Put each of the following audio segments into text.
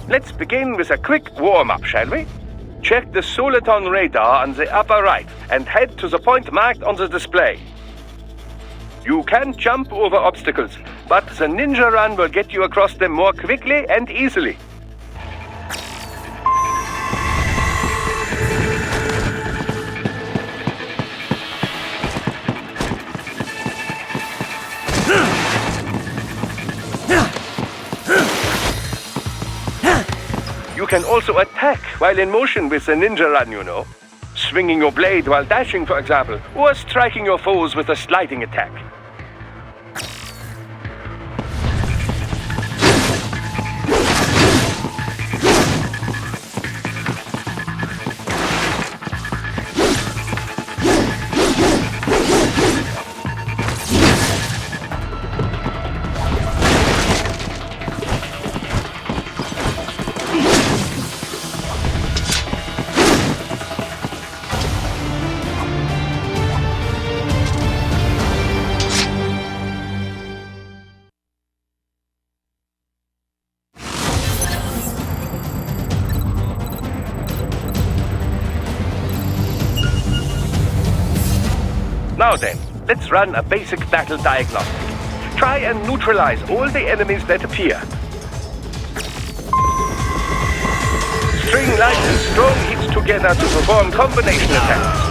Let's begin with a quick warm-up, shall we? Check the Soliton radar on the upper right and head to the point marked on the display. You can jump over obstacles, but the ninja run will get you across them more quickly and easily. You can also attack while in motion with the ninja run, you know. Swinging your blade while dashing, for example, or striking your foes with a sliding attack. Now then, let's run a basic battle diagnostic. Try and neutralize all the enemies that appear. String light and strong hits together to perform combination attacks.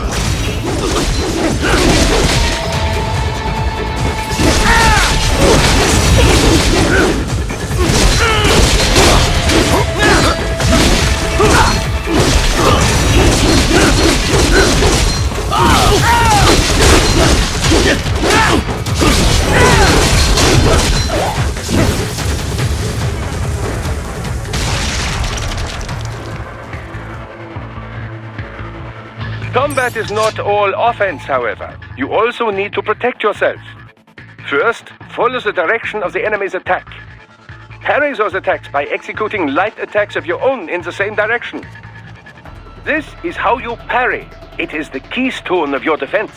Combat is not all offense, however. You also need to protect yourself. First, follow the direction of the enemy's attack. Parry those attacks by executing light attacks of your own in the same direction. This is how you parry. It is the keystone of your defense.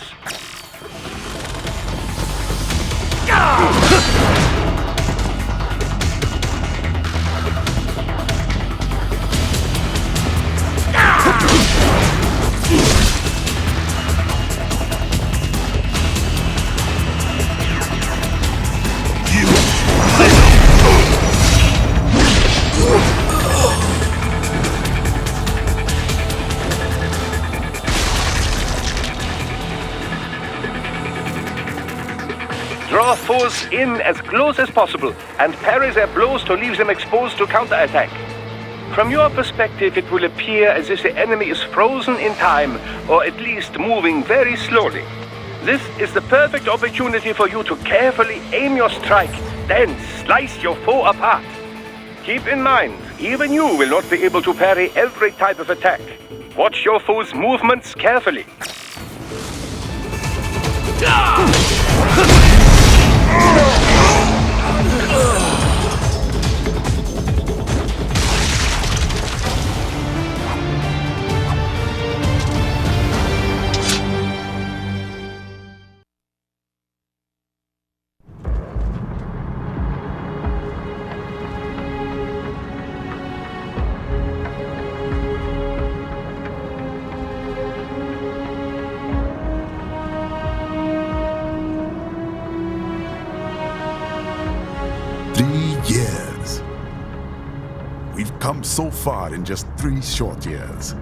Draw foes in as close as possible and parry their blows to leave them exposed to counterattack. From your perspective, it will appear as if the enemy is frozen in time, or at least moving very slowly. This is the perfect opportunity for you to carefully aim your strike, then slice your foe apart. Keep in mind, even you will not be able to parry every type of attack. Watch your foe's movements carefully. Come so far in just 3 short years.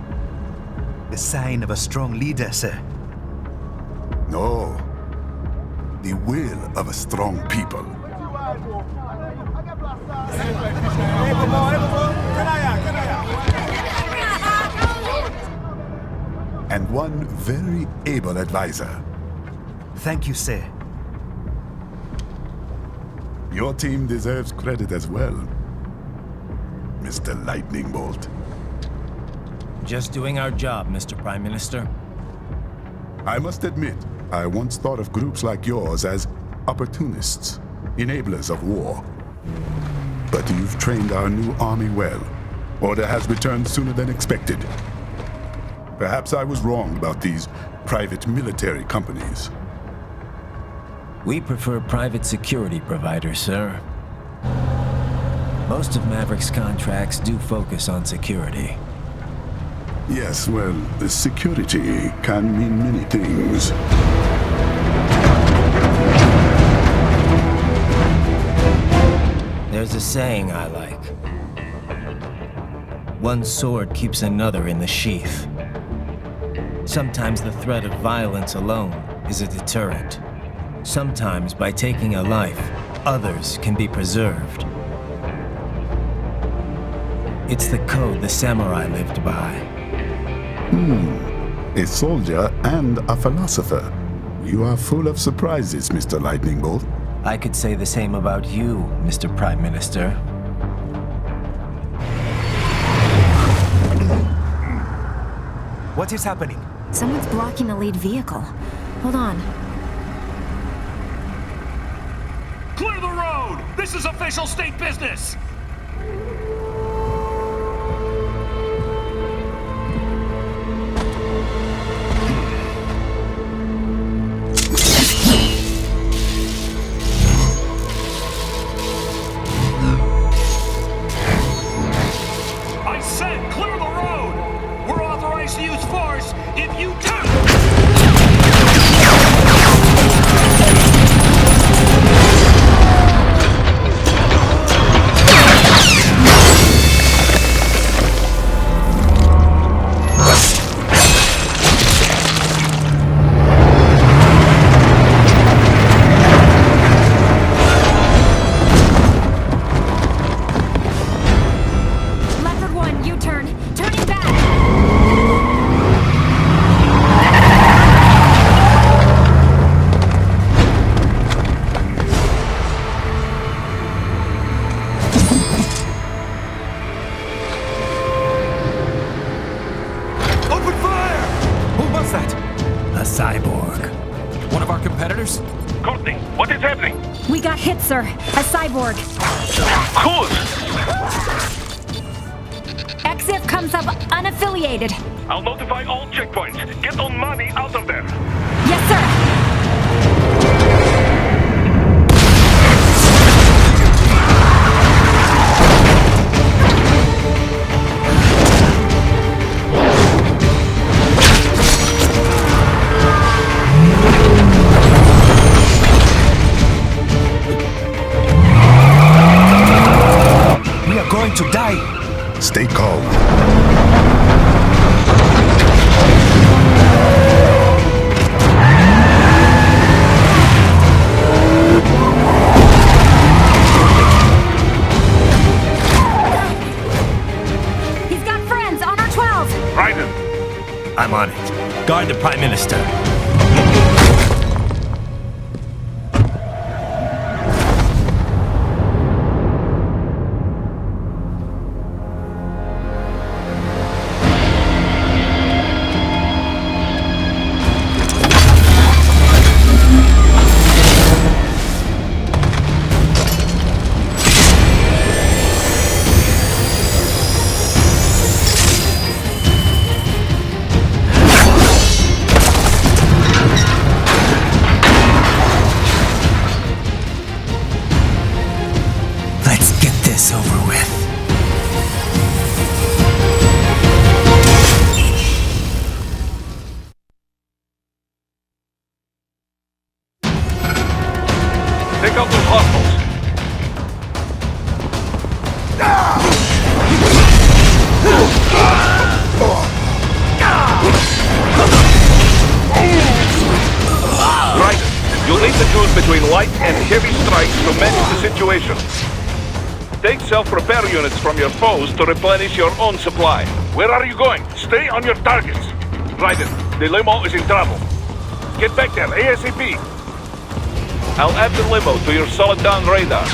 The sign of a strong leader, sir. No. The will of a strong people. And one very able advisor. Thank you, sir. Your team deserves credit as well, Mr. Lightning Bolt. Just doing our job, Mr. Prime Minister. I must admit, I once thought of groups like yours as opportunists, enablers of war. But you've trained our new army well. Order has returned sooner than expected. Perhaps I was wrong about these private military companies. We prefer private security providers, sir. Most of Maverick's contracts do focus on security. Yes, well, security can mean many things. There's a saying I like. One sword keeps another in the sheath. Sometimes the threat of violence alone is a deterrent. Sometimes by taking a life, others can be preserved. It's the code the samurai lived by. A soldier and a philosopher. You are full of surprises, Mr. Lightning Bolt. I could say the same about you, Mr. Prime Minister. What is happening? Someone's blocking the lead vehicle. Hold on. Clear the road! This is official state business! I said clear the road! We're authorized to use force if you turn! Leopard 1, U-turn. Turning back. Open fire! Who was that? A cyborg. One of our competitors? Courtney, what is happening? We got hit, sir. A cyborg. Whose? EXIF comes up unaffiliated. I'll notify all checkpoints. Get on money out of there. Yes, sir. We are going to die. Stay calm. He's got friends on our 12. Raiden, I'm on it. Guard the Prime Minister. Let's get this over with. take out those hostiles. Raiden, you'll need to choose between light and heavy strikes to manage the situation. Take self-repair units from your foes to replenish your own supply. Where are you going? Stay on your targets. Raiden, the limo is in trouble. Get back there, ASAP. I'll add the limo to your solid down radar.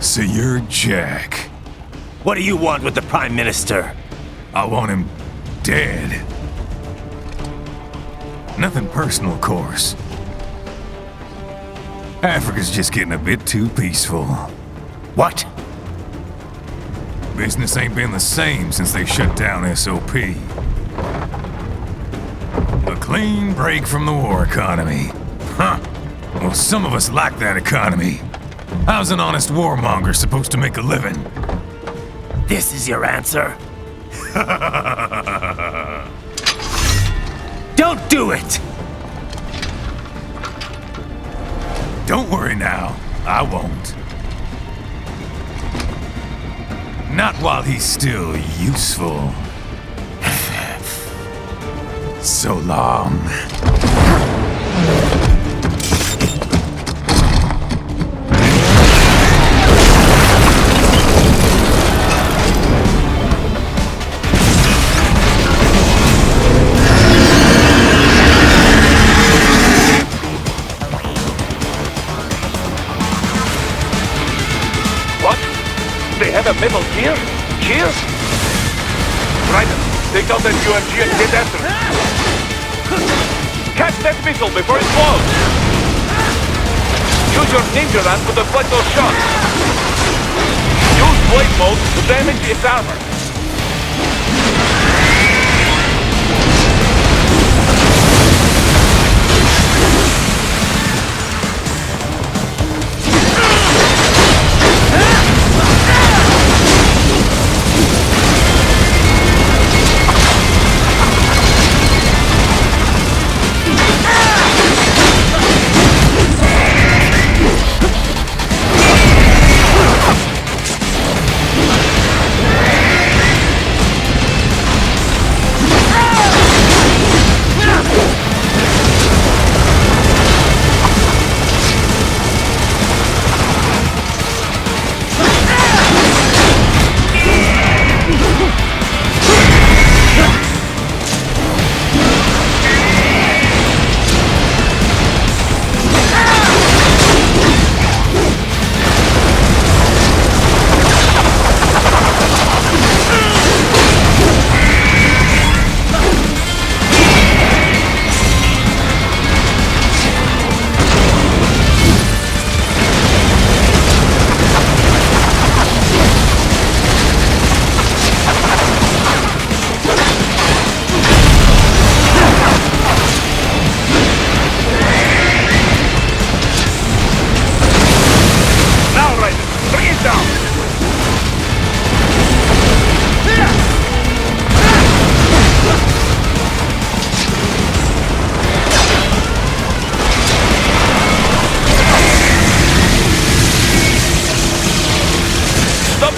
So you're Jack. What do you want with the Prime Minister? I want him dead. Nothing personal, of course. Africa's just getting a bit too peaceful. What? Business ain't been the same since they shut down SOP. A clean break from the war economy. Huh. Well, some of us like that economy. How's an honest warmonger supposed to make a living? This is your answer? Don't do it! Don't worry now, I won't. Not while he's still useful. So long. A metal gear? Cheers? Raiden, take out that UMG and get after it. Catch that missile before it blows. Use your ninja run to deflect those shots. Use blade mode to damage its armor.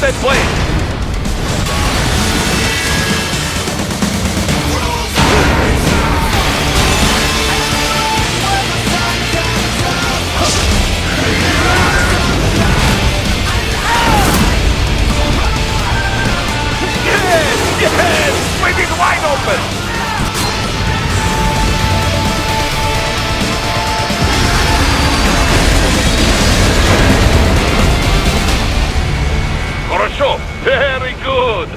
that plane! Yes! Swing it wide open! Хорошо, very good.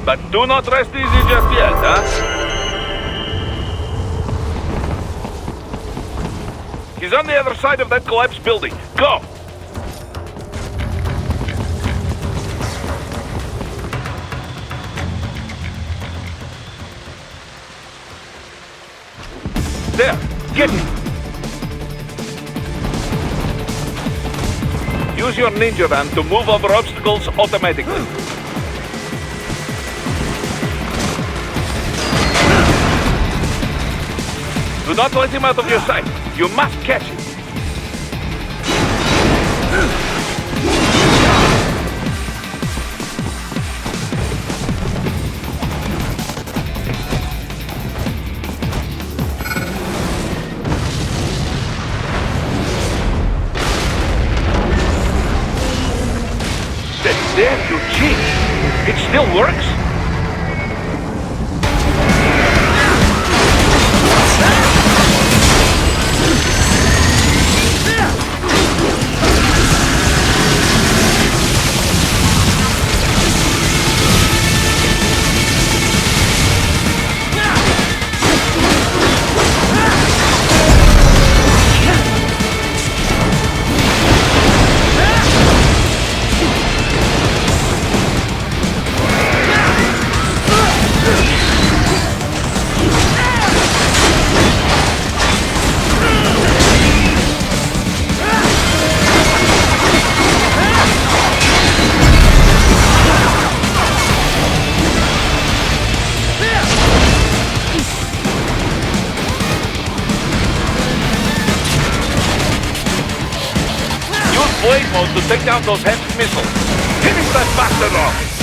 But do not rest easy just yet, huh? He's on the other side of that collapsed building. Go! There, get him! Use your ninja van to move over obstacles automatically. Do not let him out of your sight. You must catch him. There, you cheat! It still works? void mode to take down those heavy missiles. Finish that bastard off!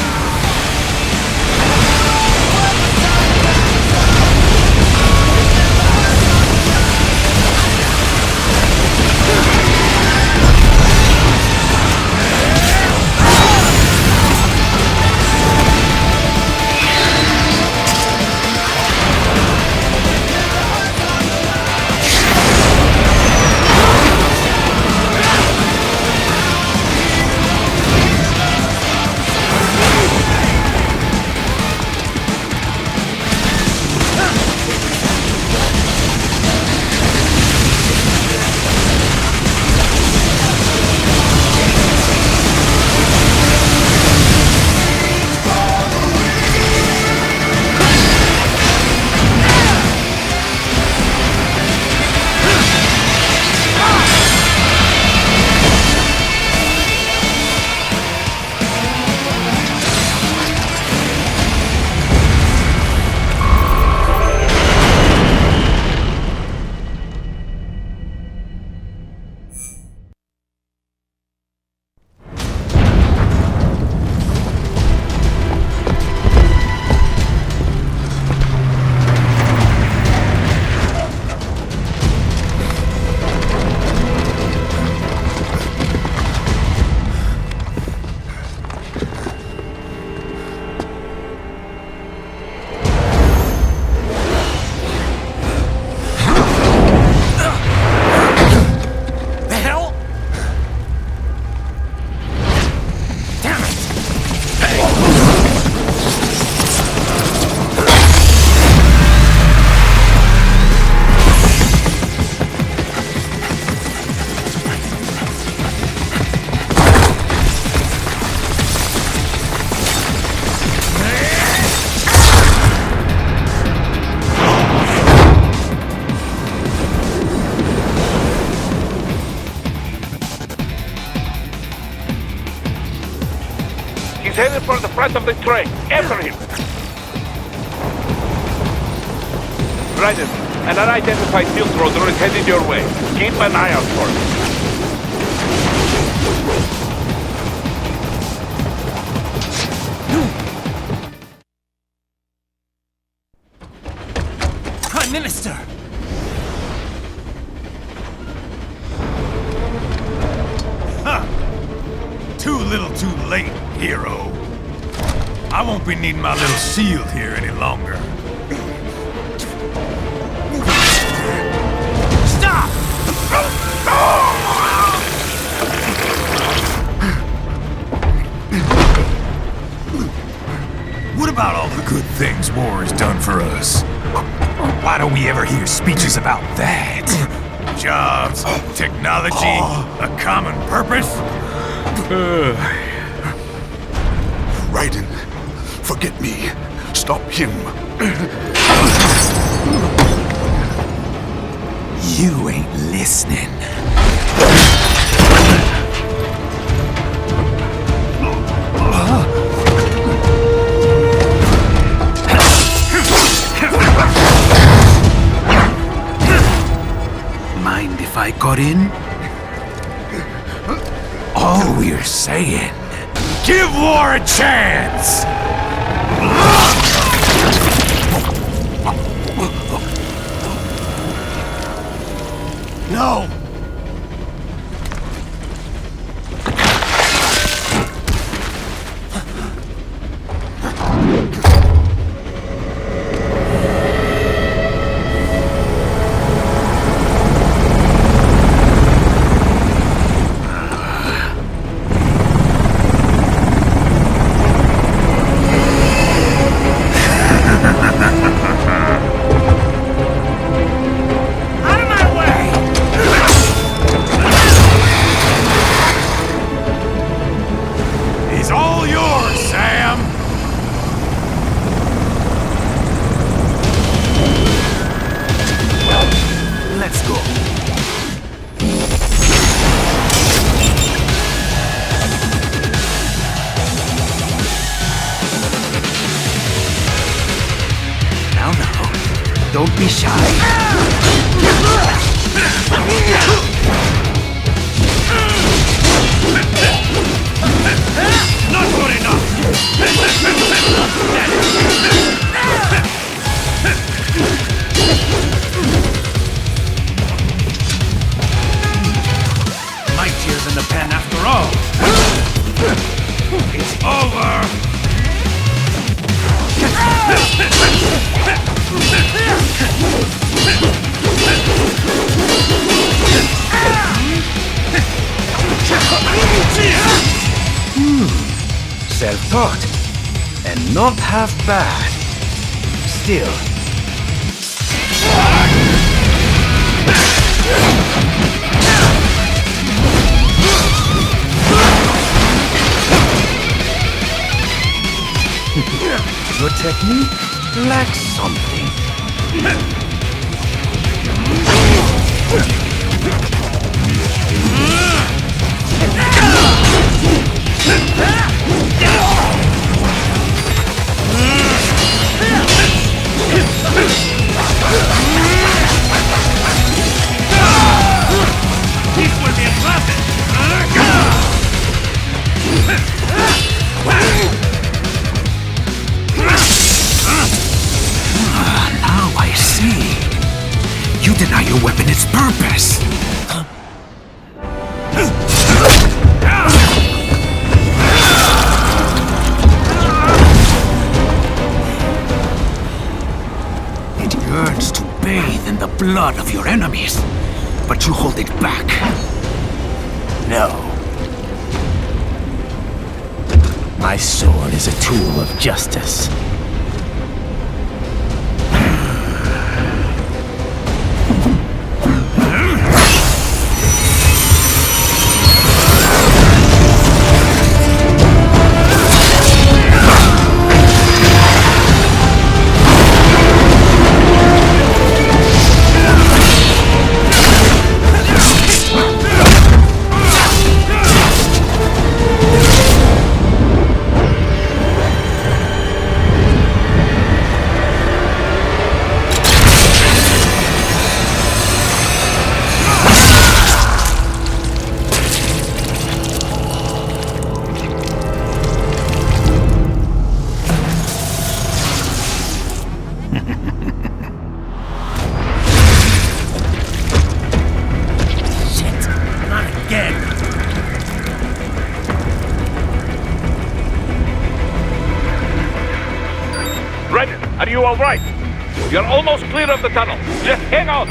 He's headed for the front of the train. After him! Raiden, an unidentified field rotor is headed your way. Keep an eye out for him. Prime Minister! Too little too late, hero. I won't be needing my little shield here any longer. Stop! What about all the good things war has done for us? Why don't we ever hear speeches about that? Jobs, technology, a common purpose? Raiden, forget me. Stop him. You ain't listening. Mind if I got in? All we're saying, Give war a chance! no! Don't be shy. all. It's over! Self-taught. And not half bad. Still. Your technique lacks something. This will be a classic! Now I see. You deny your weapon its purpose. It yearns to bathe in the blood of your enemies, but you hold it back. No. My sword is a tool of justice. Are you all right? You're almost clear of the tunnel. Just hang on.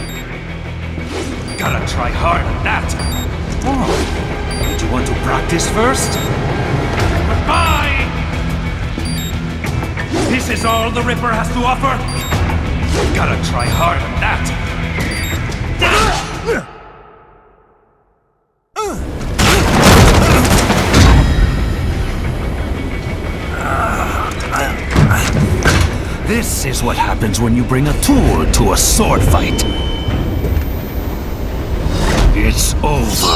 Gotta try hard at that. Oh, did you want to practice first? Goodbye! This is all the Ripper has to offer? Gotta try hard at that. This is what happens when you bring a tool to a sword fight. It's over.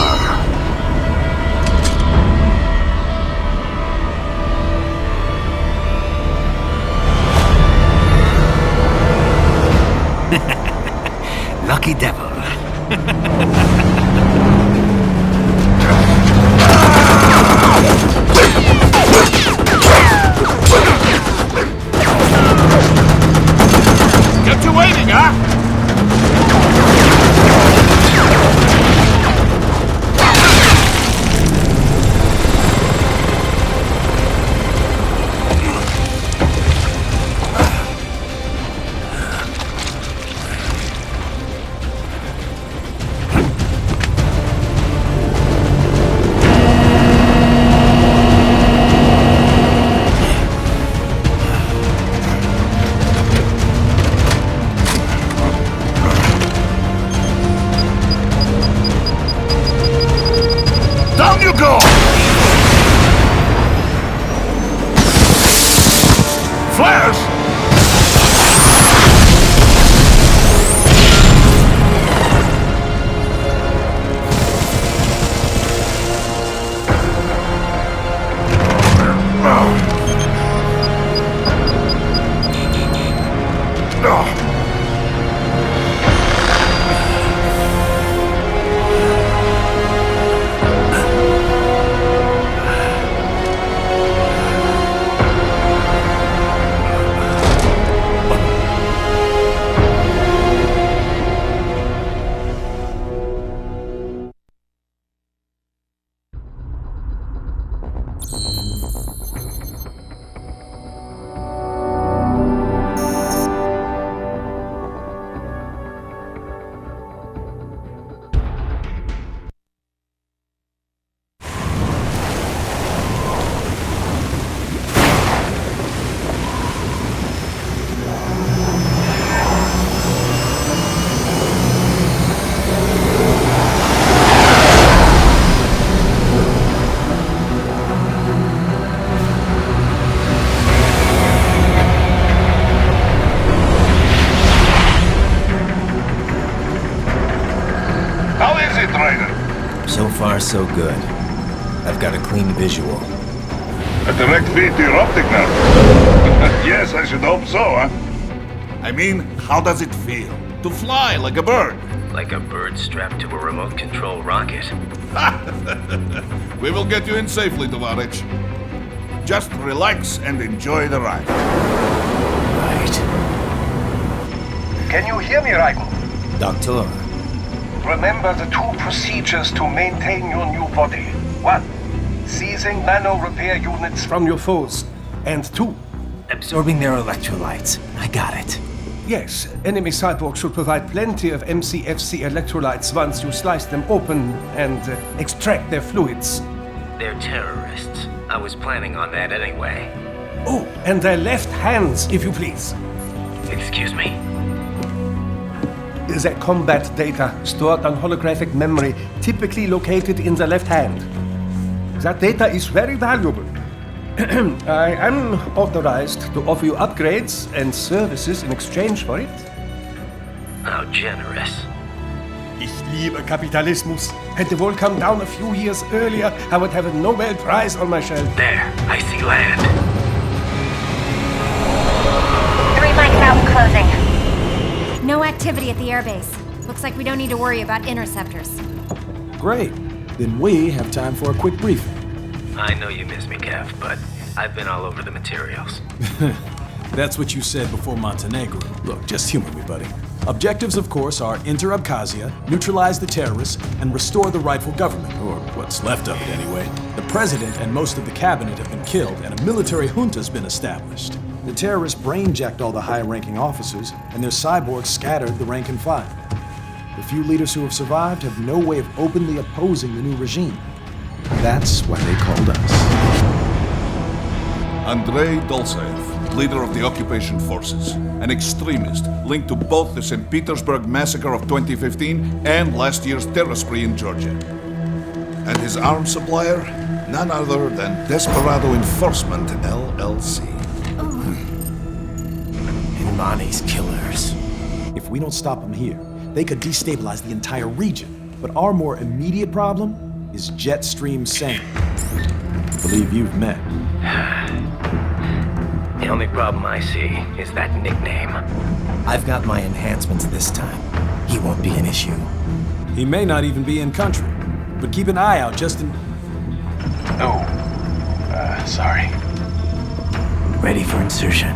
Lucky devil. Kept you waiting, huh? So far, so good. I've got a clean visual. A direct feed to your optic now. Yes, I should hope so, huh? I mean, how does it feel? To fly like a bird? Like a bird strapped to a remote control rocket. We will get you in safely, Tovarich. Just relax and enjoy the ride. Right. Can you hear me, Raiden? Doctor. Remember the 2 procedures to maintain your new body. 1. Seizing nano repair units from your foes. And 2. Absorbing their electrolytes. I got it. Yes, enemy cyborgs should provide plenty of MCFC electrolytes once you slice them open and extract their fluids. They're terrorists. I was planning on that anyway. Oh, and their left hands, if you please. Excuse me? Their combat data stored on holographic memory, typically located in the left hand. That data is very valuable. I am authorized to offer you upgrades and services in exchange for it. How generous. Ich liebe Kapitalismus. Had the wall come down a few years earlier, I would have a Nobel Prize on my shelf. There, I see land. 3 mics out and closing. No activity at the airbase. Looks like we don't need to worry about interceptors. Great. Then we have time for a quick briefing. I know you miss me, Kev, but I've been all over the materials. That's what you said before Montenegro. Look, just humor me, buddy. Objectives, of course, are enter Abkhazia, neutralize the terrorists, and restore the rightful government, or what's left of it anyway. The president and most of the cabinet have been killed, and a military junta's been established. The terrorists brain-jacked all the high-ranking officers, and their cyborgs scattered the rank and file. The few leaders who have survived have no way of openly opposing the new regime. That's why they called us. Andrei Dolzaev, leader of the occupation forces, an extremist linked to both the St. Petersburg massacre of 2015 and last year's terror spree in Georgia. And his arms supplier, none other than Desperado Enforcement, LLC. Imani's killers. If we don't stop them here, they could destabilize the entire region. But our more immediate problem is Jetstream Sam. I believe you've met. The only problem I see is that nickname. I've got my enhancements this time. He won't be an issue. He may not even be in country, but keep an eye out just in... Oh, sorry. Ready for insertion.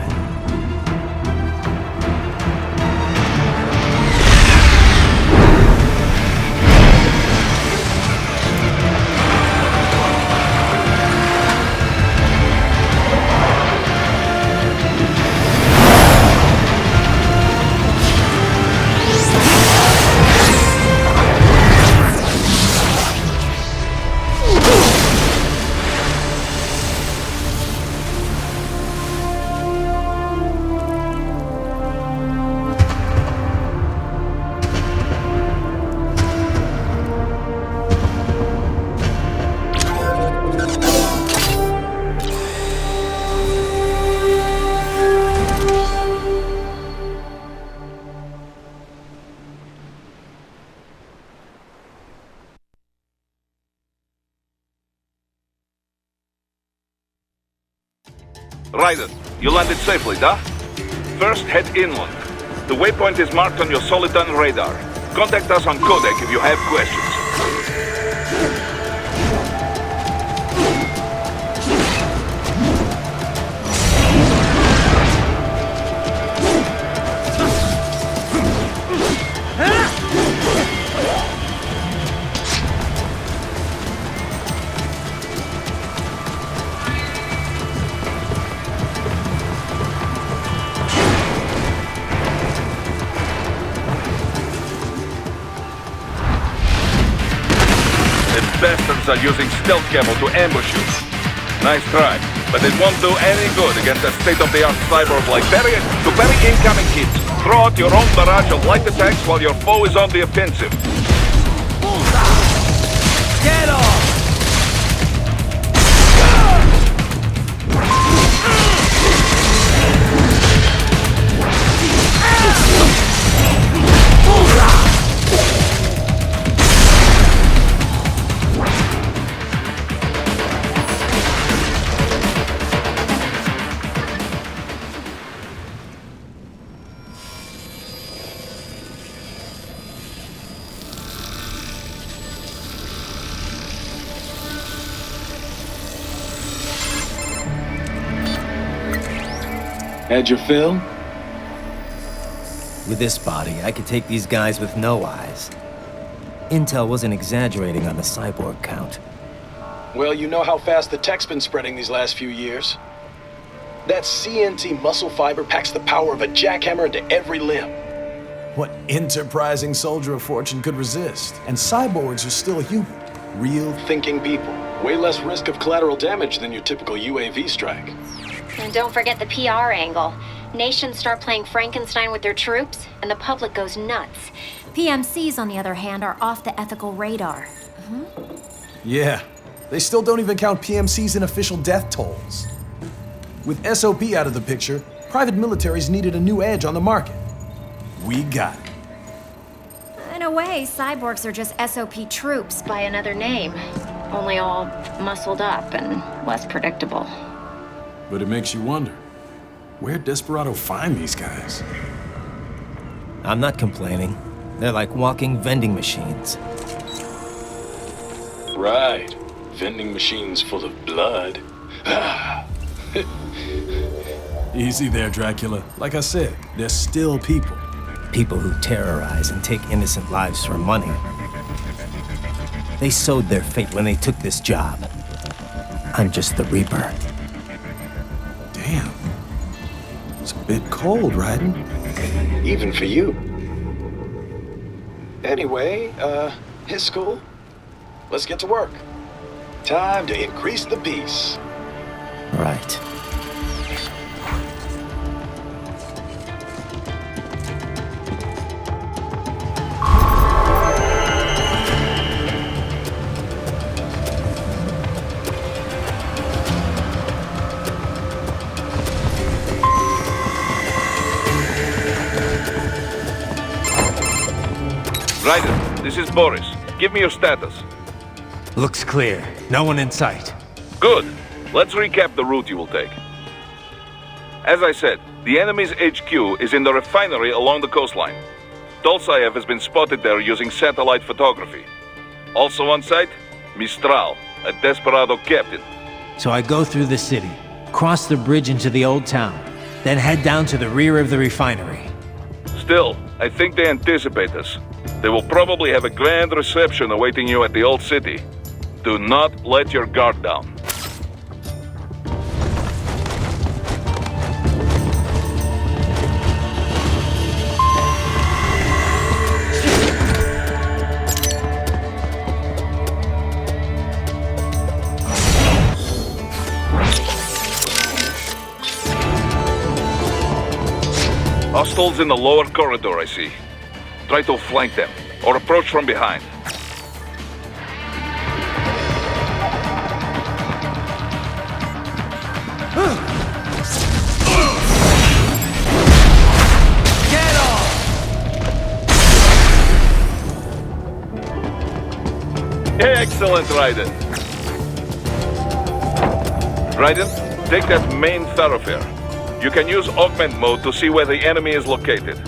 Raiden, you landed safely, da? First, head inland. The waypoint is marked on your Soliton radar. Contact us on Codec if you have questions. Bastards are using stealth camo to ambush you. Nice try, but it won't do any good against a state-of-the-art cyborg like Barry. To bury incoming hits, throw out your own barrage of light attacks while your foe is on the offensive. Get off! Had your fill? With this body, I could take these guys with no eyes. Intel wasn't exaggerating on the cyborg count. Well, you know how fast the tech's been spreading these last few years. That CNT muscle fiber packs the power of a jackhammer into every limb. What enterprising soldier of fortune could resist? And cyborgs are still human. Real, thinking people. Way less risk of collateral damage than your typical UAV strike. And don't forget the PR angle. Nations start playing Frankenstein with their troops, and the public goes nuts. PMCs, on the other hand, are off the ethical radar. Yeah, they still don't even count PMCs in official death tolls. With SOP out of the picture, private militaries needed a new edge on the market. We got it. In a way, cyborgs are just SOP troops by another name. Only all muscled up and less predictable. But it makes you wonder, where'd Desperado find these guys? I'm not complaining. They're like walking vending machines. Right. Vending machines full of blood. Easy there, Dracula. Like I said, they're still people. People who terrorize and take innocent lives for money. They sowed their fate when they took this job. I'm just the Reaper. Damn. It's a bit cold, Raiden. Even for you. Anyway, his school. Let's get to work. Time to increase the peace. Right. Raiden, this is Boris. Give me your status. Looks clear. No one in sight. Good. Let's recap the route you will take. As I said, the enemy's HQ is in the refinery along the coastline. Dolzaev has been spotted there using satellite photography. Also on site, Mistral, a Desperado captain. So I go through the city, cross the bridge into the old town, then head down to the rear of the refinery. Still, I think they anticipate us. They will probably have a grand reception awaiting you at the old city. Do not let your guard down. Hostiles in the lower corridor, I see. Try to flank them, or approach from behind. Get off! Excellent, Raiden. Raiden, take that main thoroughfare. You can use augment mode to see where the enemy is located.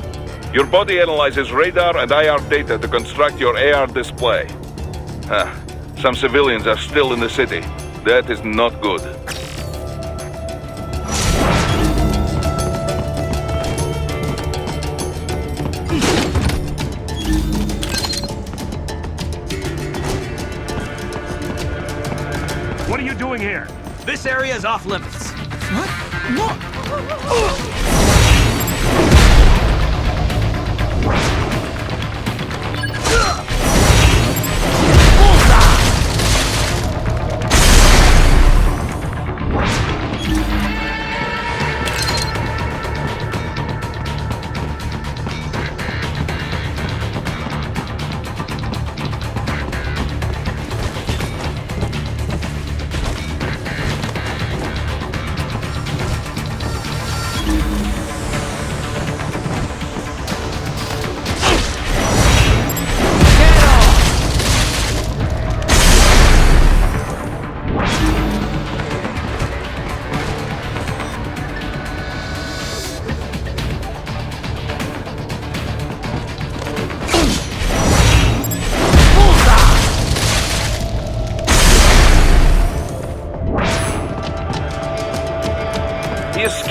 Your body analyzes radar and IR data to construct your AR display. Some civilians are still in the city. That is not good. What are you doing here? This area is off limits.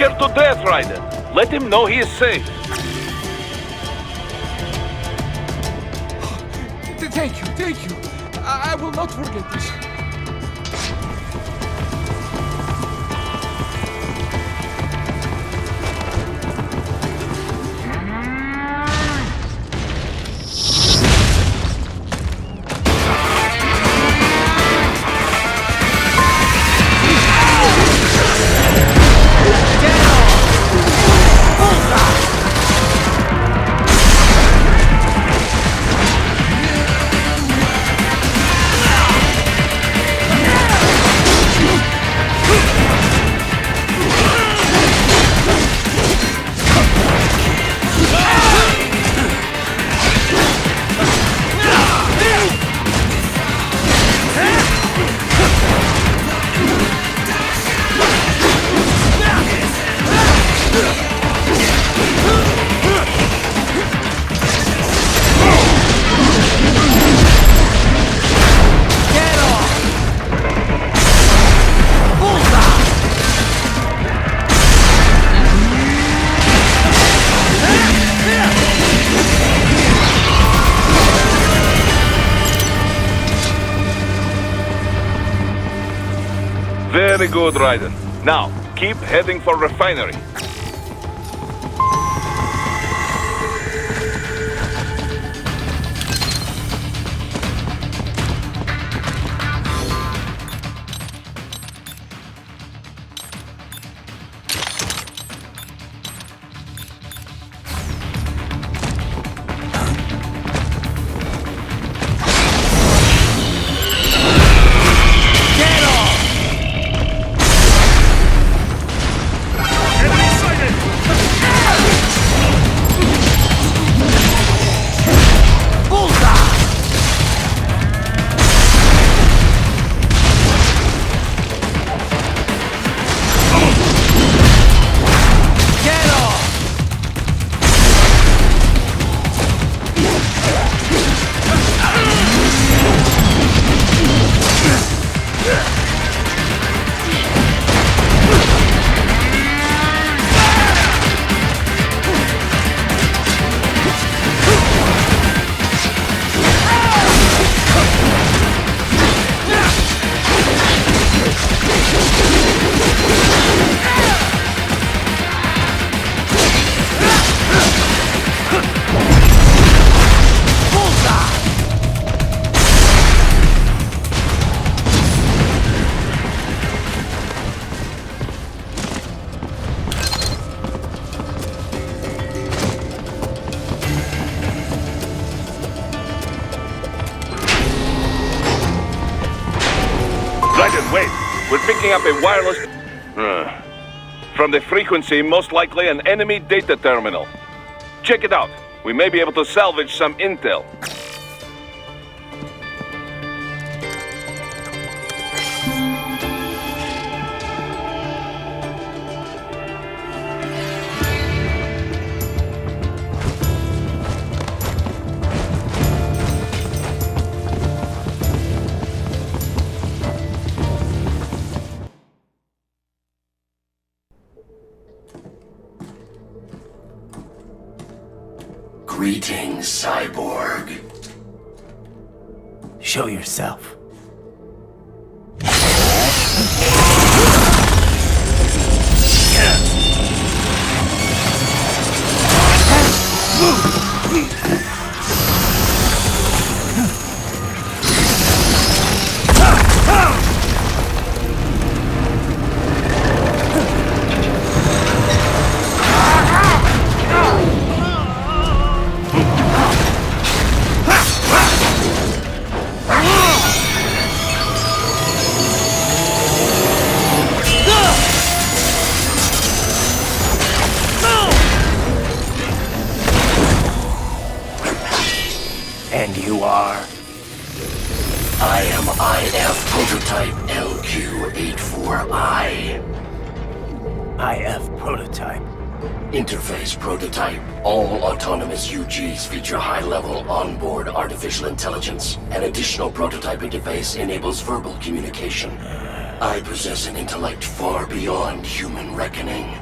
scared to death, Raiden. Let him know he is safe. Thank you. I will not forget this. Very good, Raiden. Now, keep heading for refinery. Wait, we're picking up a wireless... From the frequency, most likely an enemy data terminal. Check it out. We may be able to salvage some intel. Greetings, cyborg. Show yourself. And you are? I am IF Prototype LQ84I. IF Prototype. Interface Prototype. All autonomous UGs feature high-level onboard artificial intelligence. An additional prototype interface enables verbal communication. I possess an intellect far beyond human reckoning.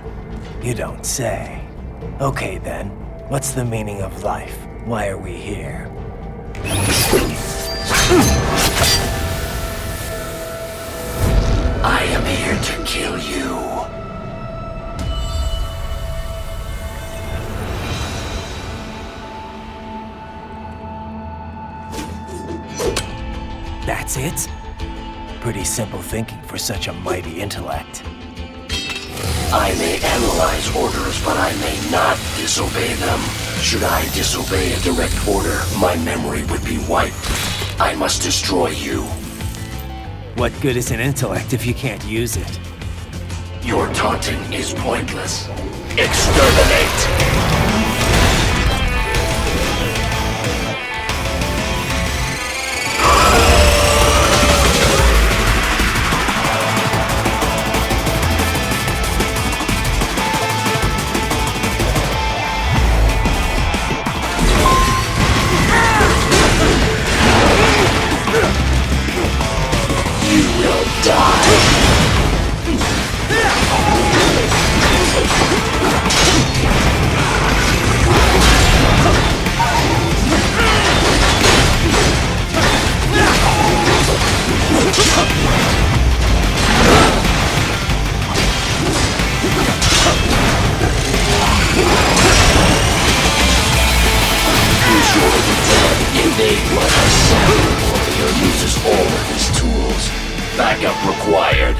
You don't say. Okay then, what's the meaning of life? Why are we here? I am here to kill you. That's it? Pretty simple thinking for such a mighty intellect. I may analyze orders, but I may not disobey them. Should I disobey a direct order, my memory would be wiped. I must destroy you. What good is an intellect if you can't use it? Your taunting is pointless. Exterminate! Backup required.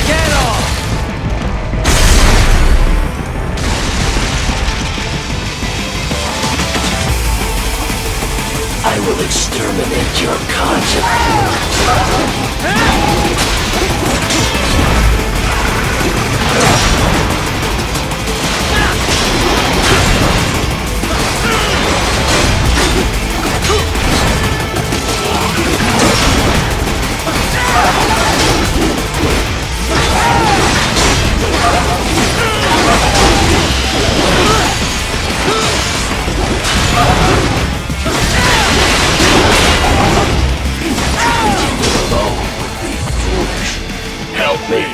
Get off! I will exterminate your conscience. Help me!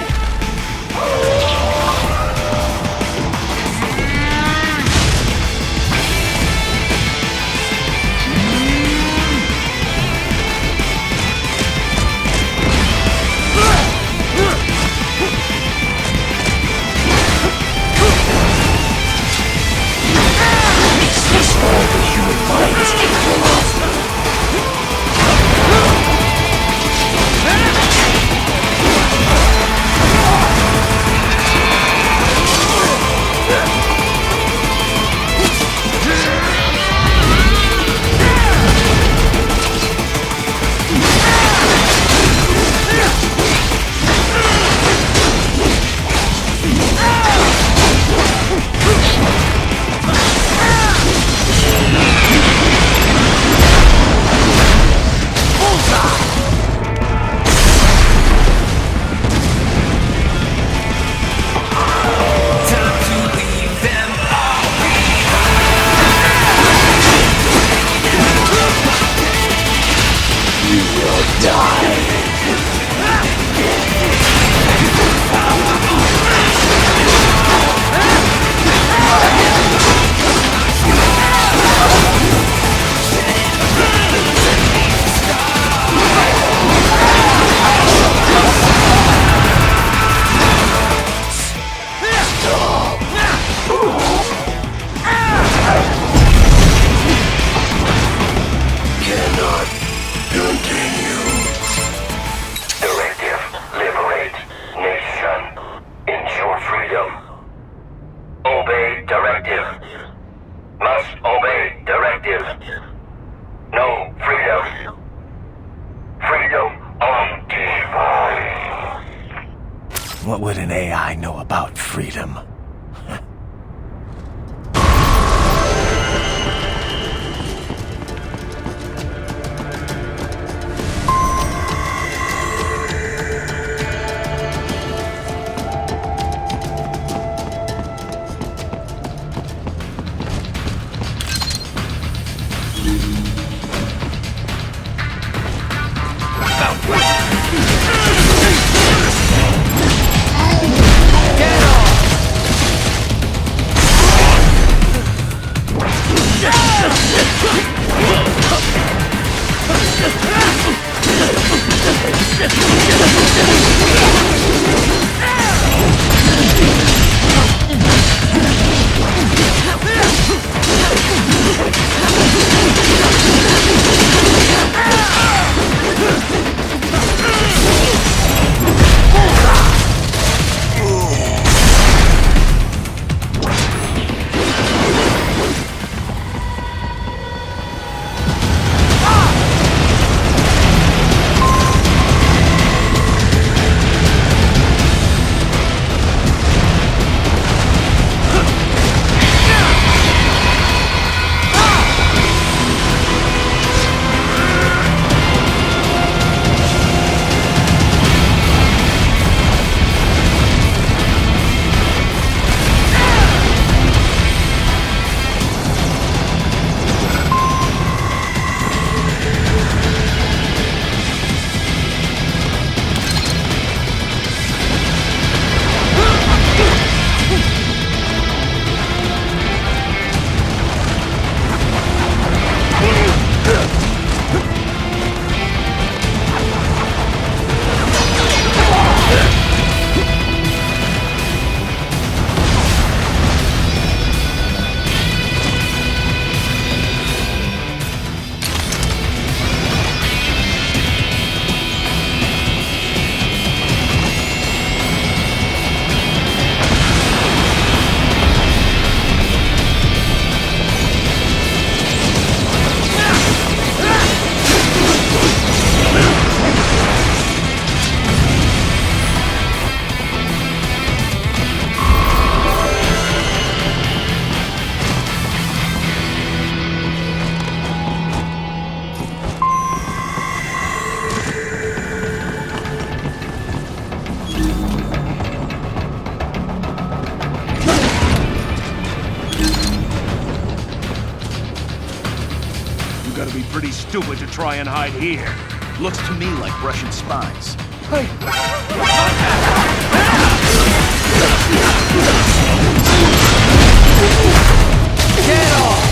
Is this all the human mind is capable of? What would an AI know about freedom? stupid to try and hide here. Looks to me like Russian spies. Hey! Get off!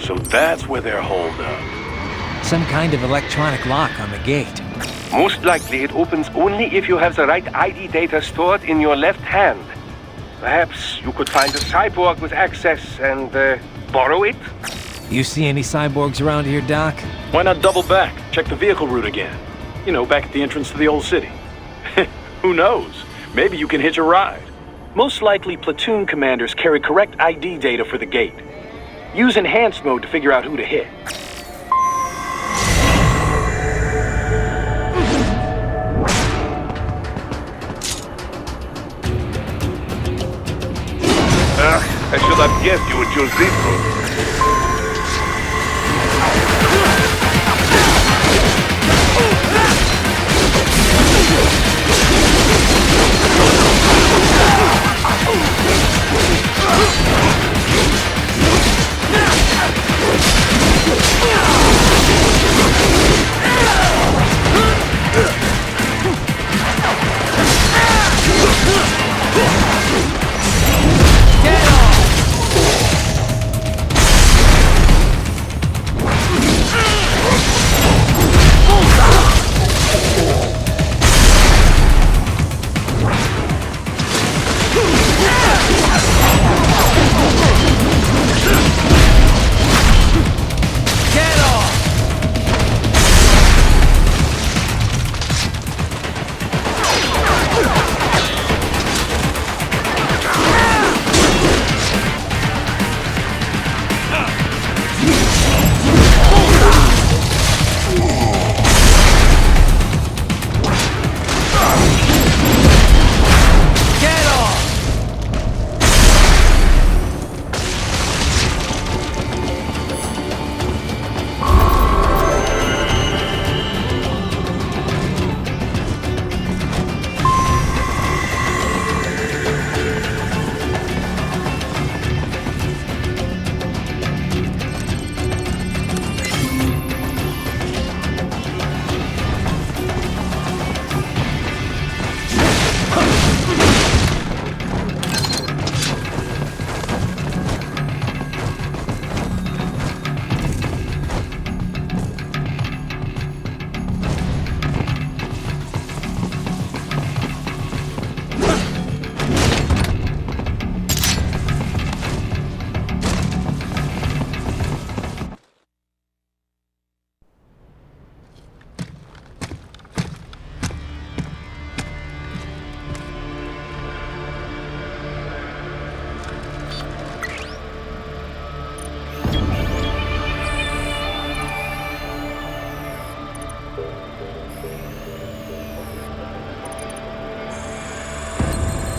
So that's where they're holed up. Some kind of electronic lock on the gate. Most likely it opens only if you have the right ID data stored in your left hand. Perhaps you could find a cyborg with access and borrow it? You see any cyborgs around here, Doc? Why not double back? Check the vehicle route again. You know, back at the entrance to the old city. Who knows? Maybe you can hitch a ride. Most likely, platoon commanders carry correct ID data for the gate. Use enhanced mode to figure out who to hit. I should have guessed you would choose this route.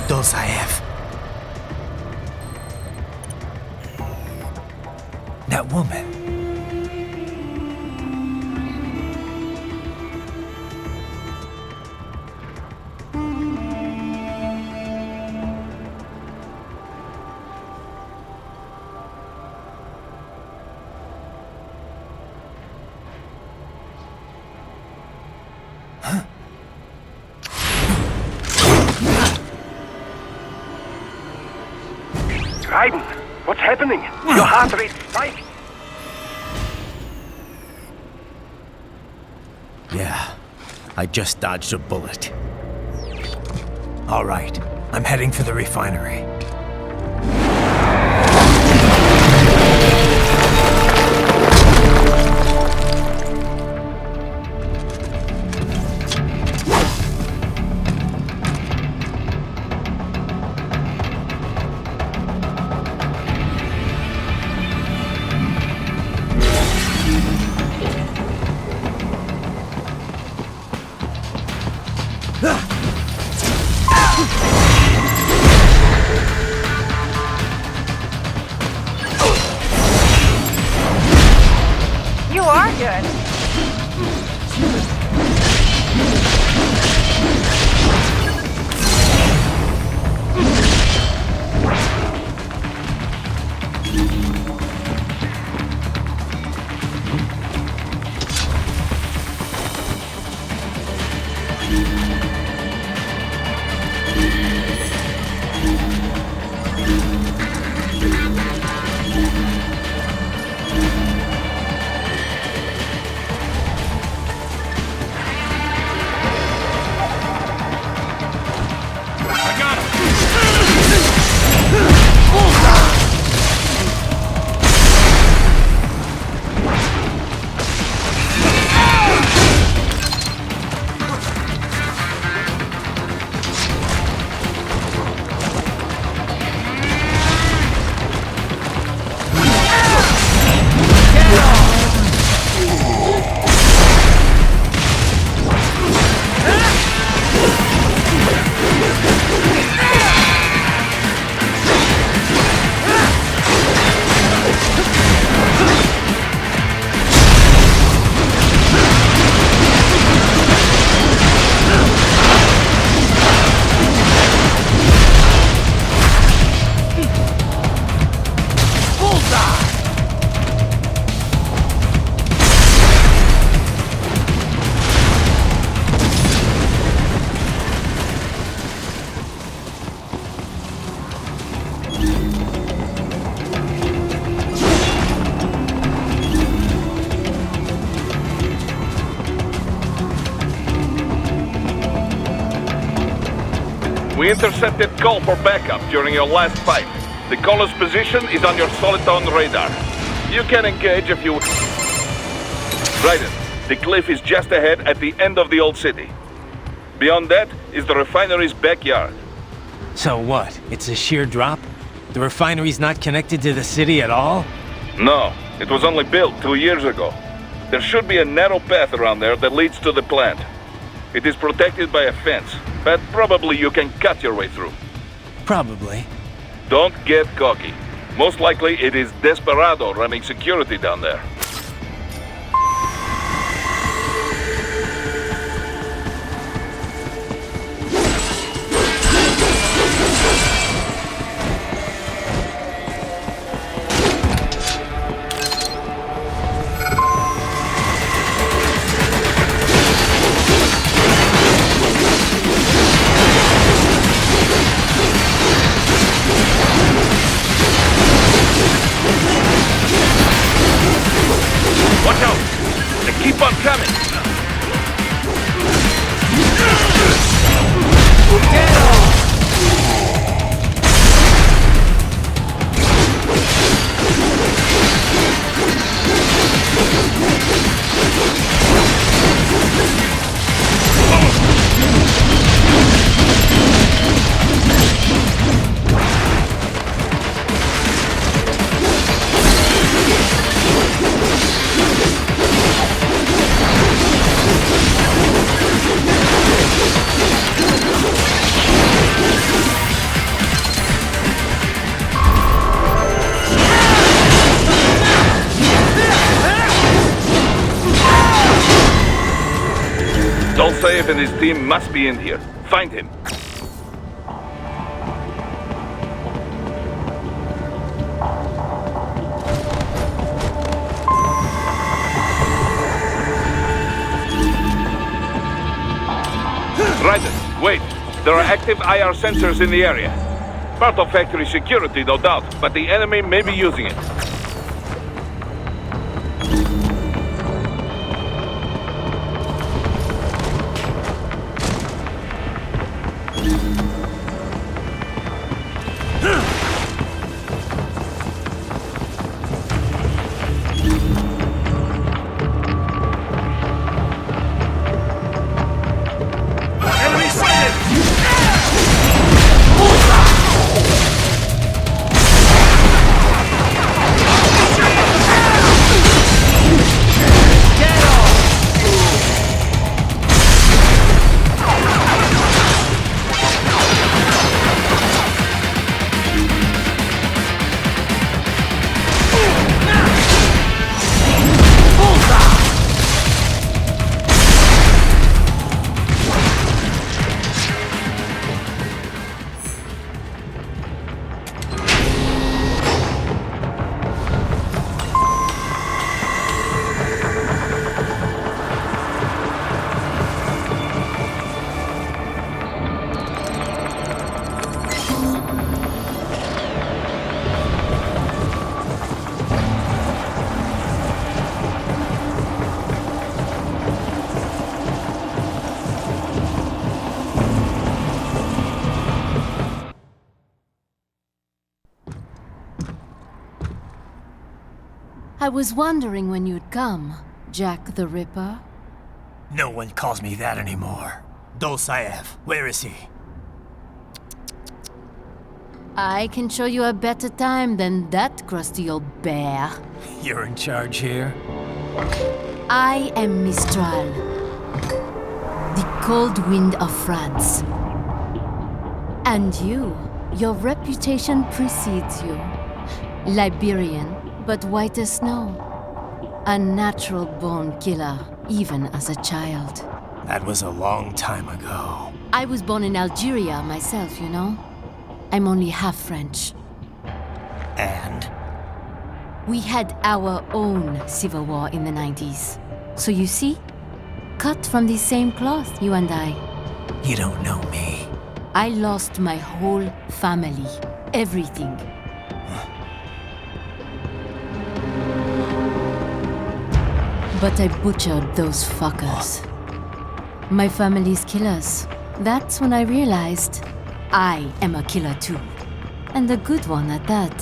Those I have. That woman. Raiden, what's happening? Your heart rate spiked. Yeah, I just dodged a bullet. All right, I'm heading for the refinery. You are good. We intercepted call for backup during your last fight. The caller's position is on your Soliton radar. You can engage if you... Raiden, the cliff is just ahead at the end of the old city. Beyond that is the refinery's backyard. So what? It's a sheer drop? The refinery's not connected to the city at all? No, it was only built 2 years ago. There should be a narrow path around there that leads to the plant. It is protected by a fence, but probably you can cut your way through. Probably. Don't get cocky. Most likely it is Desperado running security down there. Keep on coming! Dolcev and his team must be in here. Find him. Raiden, wait. There are active IR sensors in the area. Part of factory security, no doubt, but the enemy may be using it. I was wondering when you'd come, Jack the Ripper. No one calls me that anymore. Dosaev, where is he? I can show you a better time than that crusty old bear. You're in charge here? I am Mistral, the cold wind of France. And your reputation precedes you. Liberian, but white as snow. A natural-born killer, even as a child. That was a long time ago. I was born in Algeria myself, you know. I'm only half French. And? We had our own civil war in the 90s. So you see? Cut from the same cloth, you and I. You don't know me. I lost my whole family. Everything. But I butchered those fuckers. My family's killers. That's when I realized I am a killer too. And a good one at that.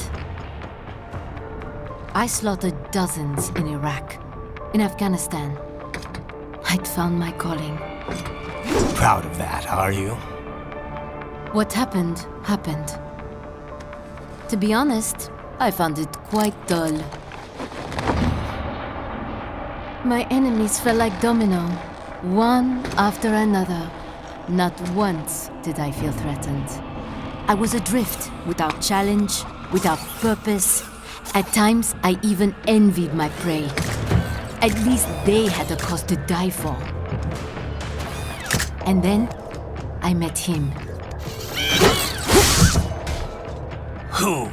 I slaughtered dozens in Iraq, in Afghanistan. I'd found my calling. Proud of that, are you? What happened, happened. To be honest, I found it quite dull. My enemies fell like domino, one after another. Not once did I feel threatened. I was adrift, without challenge, without purpose. At times, I even envied my prey. At least they had a cause to die for. And then, I met him. Who?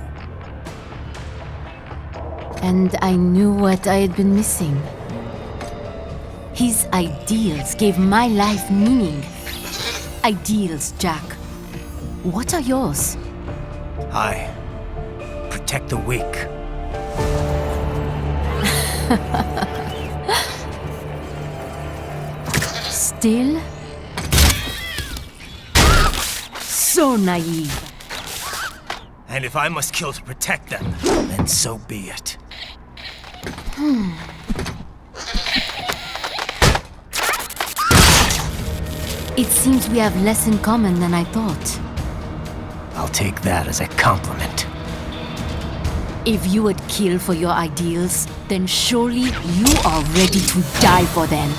And I knew what I had been missing. His ideals gave my life meaning. Ideals, Jack. What are yours? I protect the weak. Still? So naive. And if I must kill to protect them, then so be it. It seems we have less in common than I thought. I'll take that as a compliment. If you would kill for your ideals, then surely you are ready to die for them.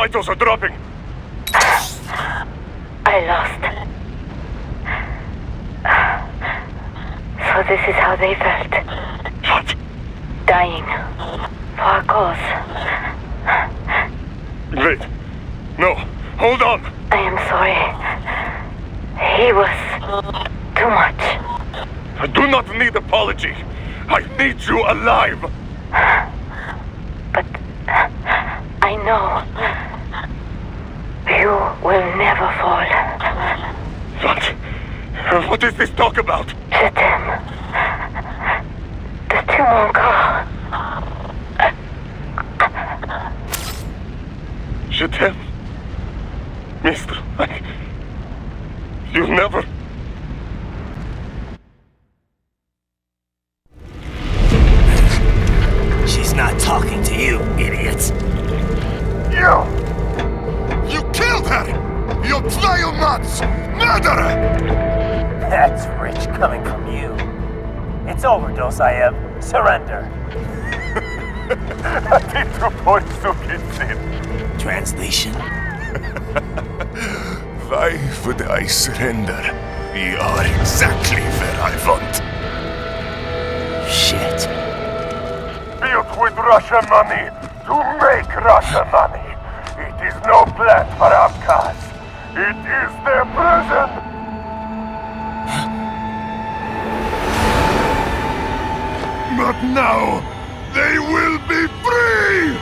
vitals are dropping. I lost. So this is how they felt. What? Dying. For a cause. Wait. No. Hold on. I am sorry. He was too much. I do not need apology. I need you alive. But I know you will never fall. What? What is this talk about? Je t'aime. De tout mon corps. Je t'aime. Mistral, you'll never... She's not talking to you, idiot. You killed her! You vile nuts! Murderer! That's rich coming from you. It's overdose, I am. Surrender. Translation? Why would I surrender? We are exactly where I want. Shit. Built with Russian money to make Russian money. It is no plan for outcasts. It is their prison. But now, they will be free!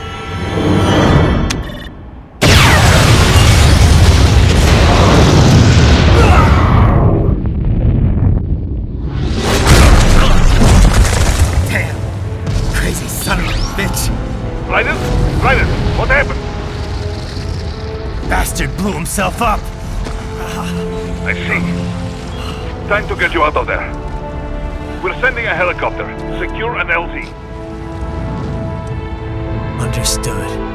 Damn! Crazy son of a bitch! Raiden? Raiden, what happened? Bastard blew himself up! I see. Time to get you out of there. We're sending a helicopter. Secure an LZ. Understood.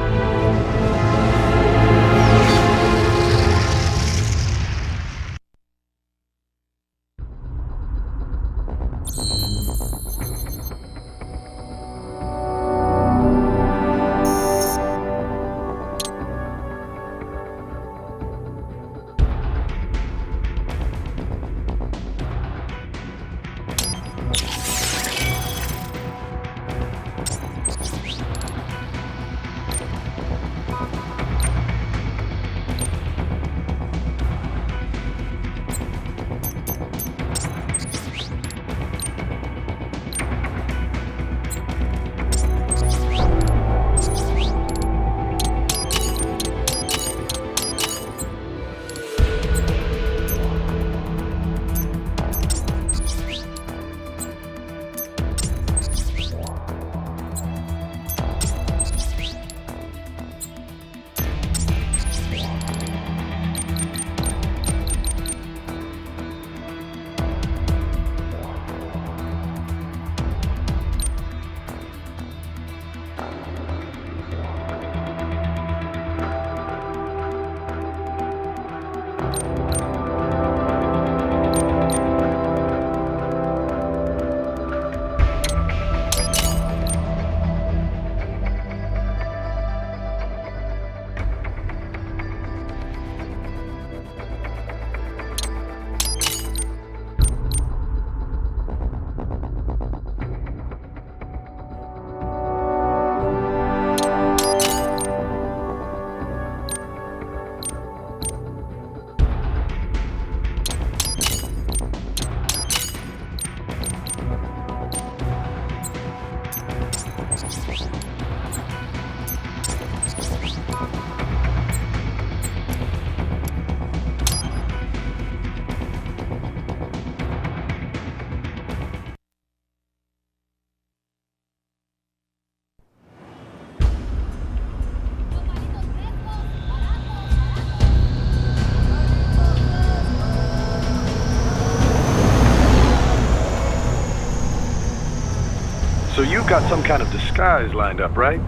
So you've got some kind of disguise lined up, right?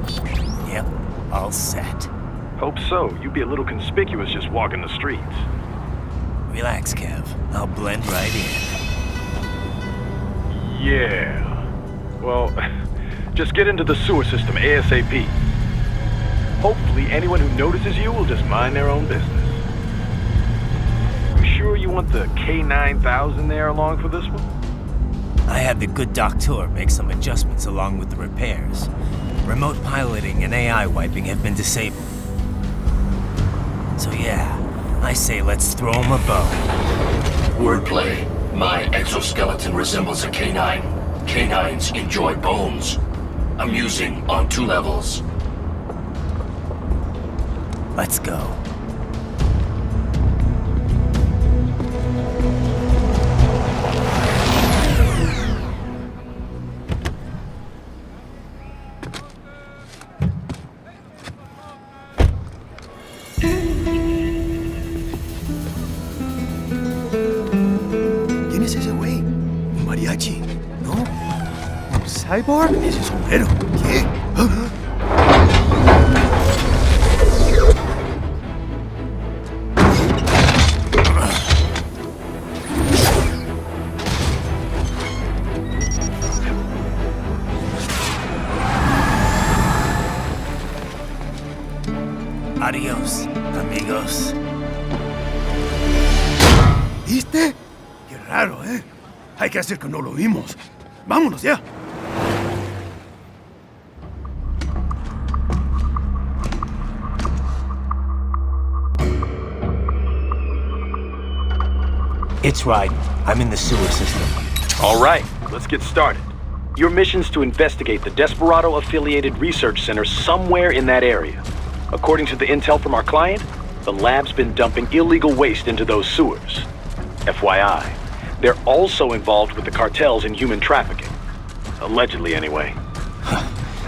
Yep, all set. Hope so. You'd be a little conspicuous just walking the streets. Relax, Kev. I'll blend right in. Yeah. Well, just get into the sewer system ASAP. Hopefully anyone who notices you will just mind their own business. You sure you want the K9000 there along for this one? I had the good doctor make some adjustments along with the repairs. Remote piloting and AI wiping have been disabled. So yeah, I say let's throw him a bone. Wordplay. My exoskeleton resembles a canine. Canines enjoy bones. Amusing on 2 levels. Let's go. ¿Quién es ese güey? ¿Un mariachi? ¿No? ¿Un cyborg? Ese sombrero. ¿Qué? Adiós, amigos. ¿Viste? Qué raro, ¿eh? Hay que hacer que no lo vimos. Vámonos ya. It's Raiden. I'm in the sewer system. All right, let's get started. Your mission's to investigate the Desperado-affiliated research center somewhere in that area. According to the intel from our client, the lab's been dumping illegal waste into those sewers. FYI, they're also involved with the cartels in human trafficking. Allegedly, anyway.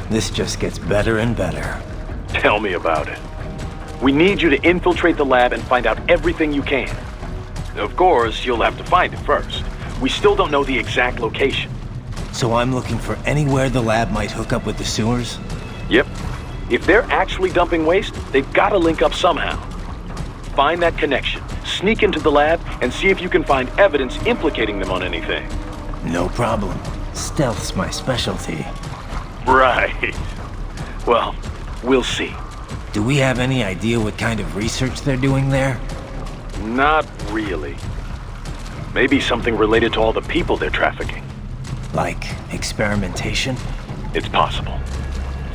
This just gets better and better. Tell me about it. We need you to infiltrate the lab and find out everything you can. Of course, you'll have to find it first. We still don't know the exact location. So I'm looking for anywhere the lab might hook up with the sewers? Yep. If they're actually dumping waste, they've got to link up somehow. Find that connection, sneak into the lab, and see if you can find evidence implicating them on anything. No problem. Stealth's my specialty. Right. Well, we'll see. Do we have any idea what kind of research they're doing there? Not really. Maybe something related to all the people they're trafficking. Like experimentation? It's possible.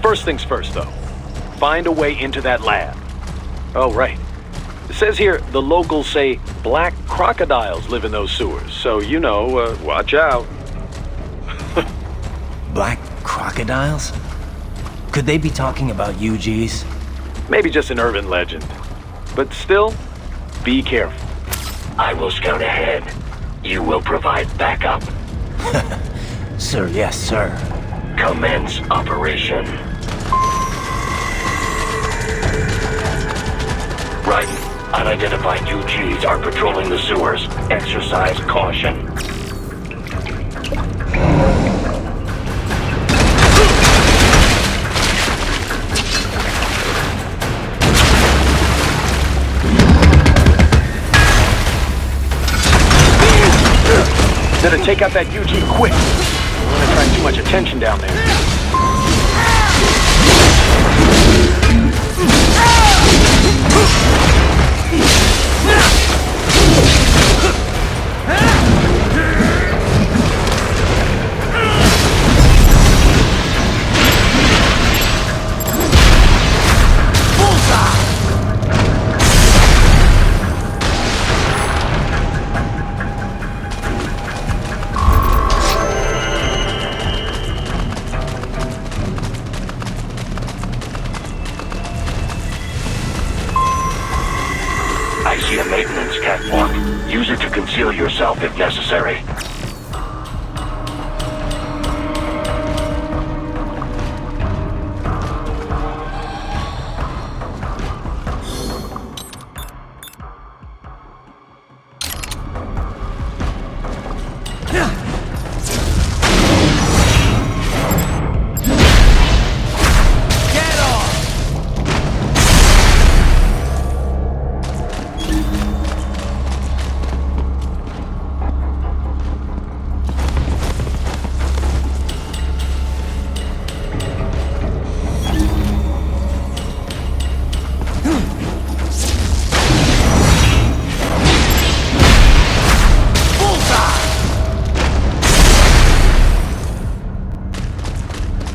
First things first, though. Find a way into that lab. Oh, right. It says here the locals say black crocodiles live in those sewers, so you know, watch out. Black crocodiles? Could they be talking about UGs? Maybe just an urban legend. But still, be careful. I will scout ahead. You will provide backup. Sir, yes, sir. Commence operation. Raiden, unidentified UGs are patrolling the sewers. Exercise caution. Better take out that UG quick. Don't want to attract too much attention down there. I see a maintenance catwalk. Use it to conceal yourself if necessary.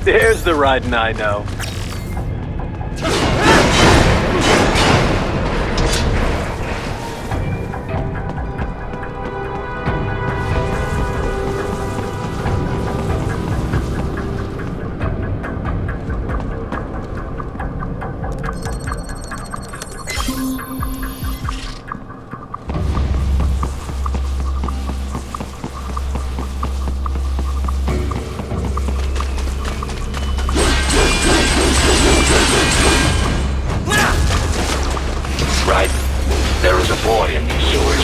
There's the Raiden I know. There is a boy in these sewers.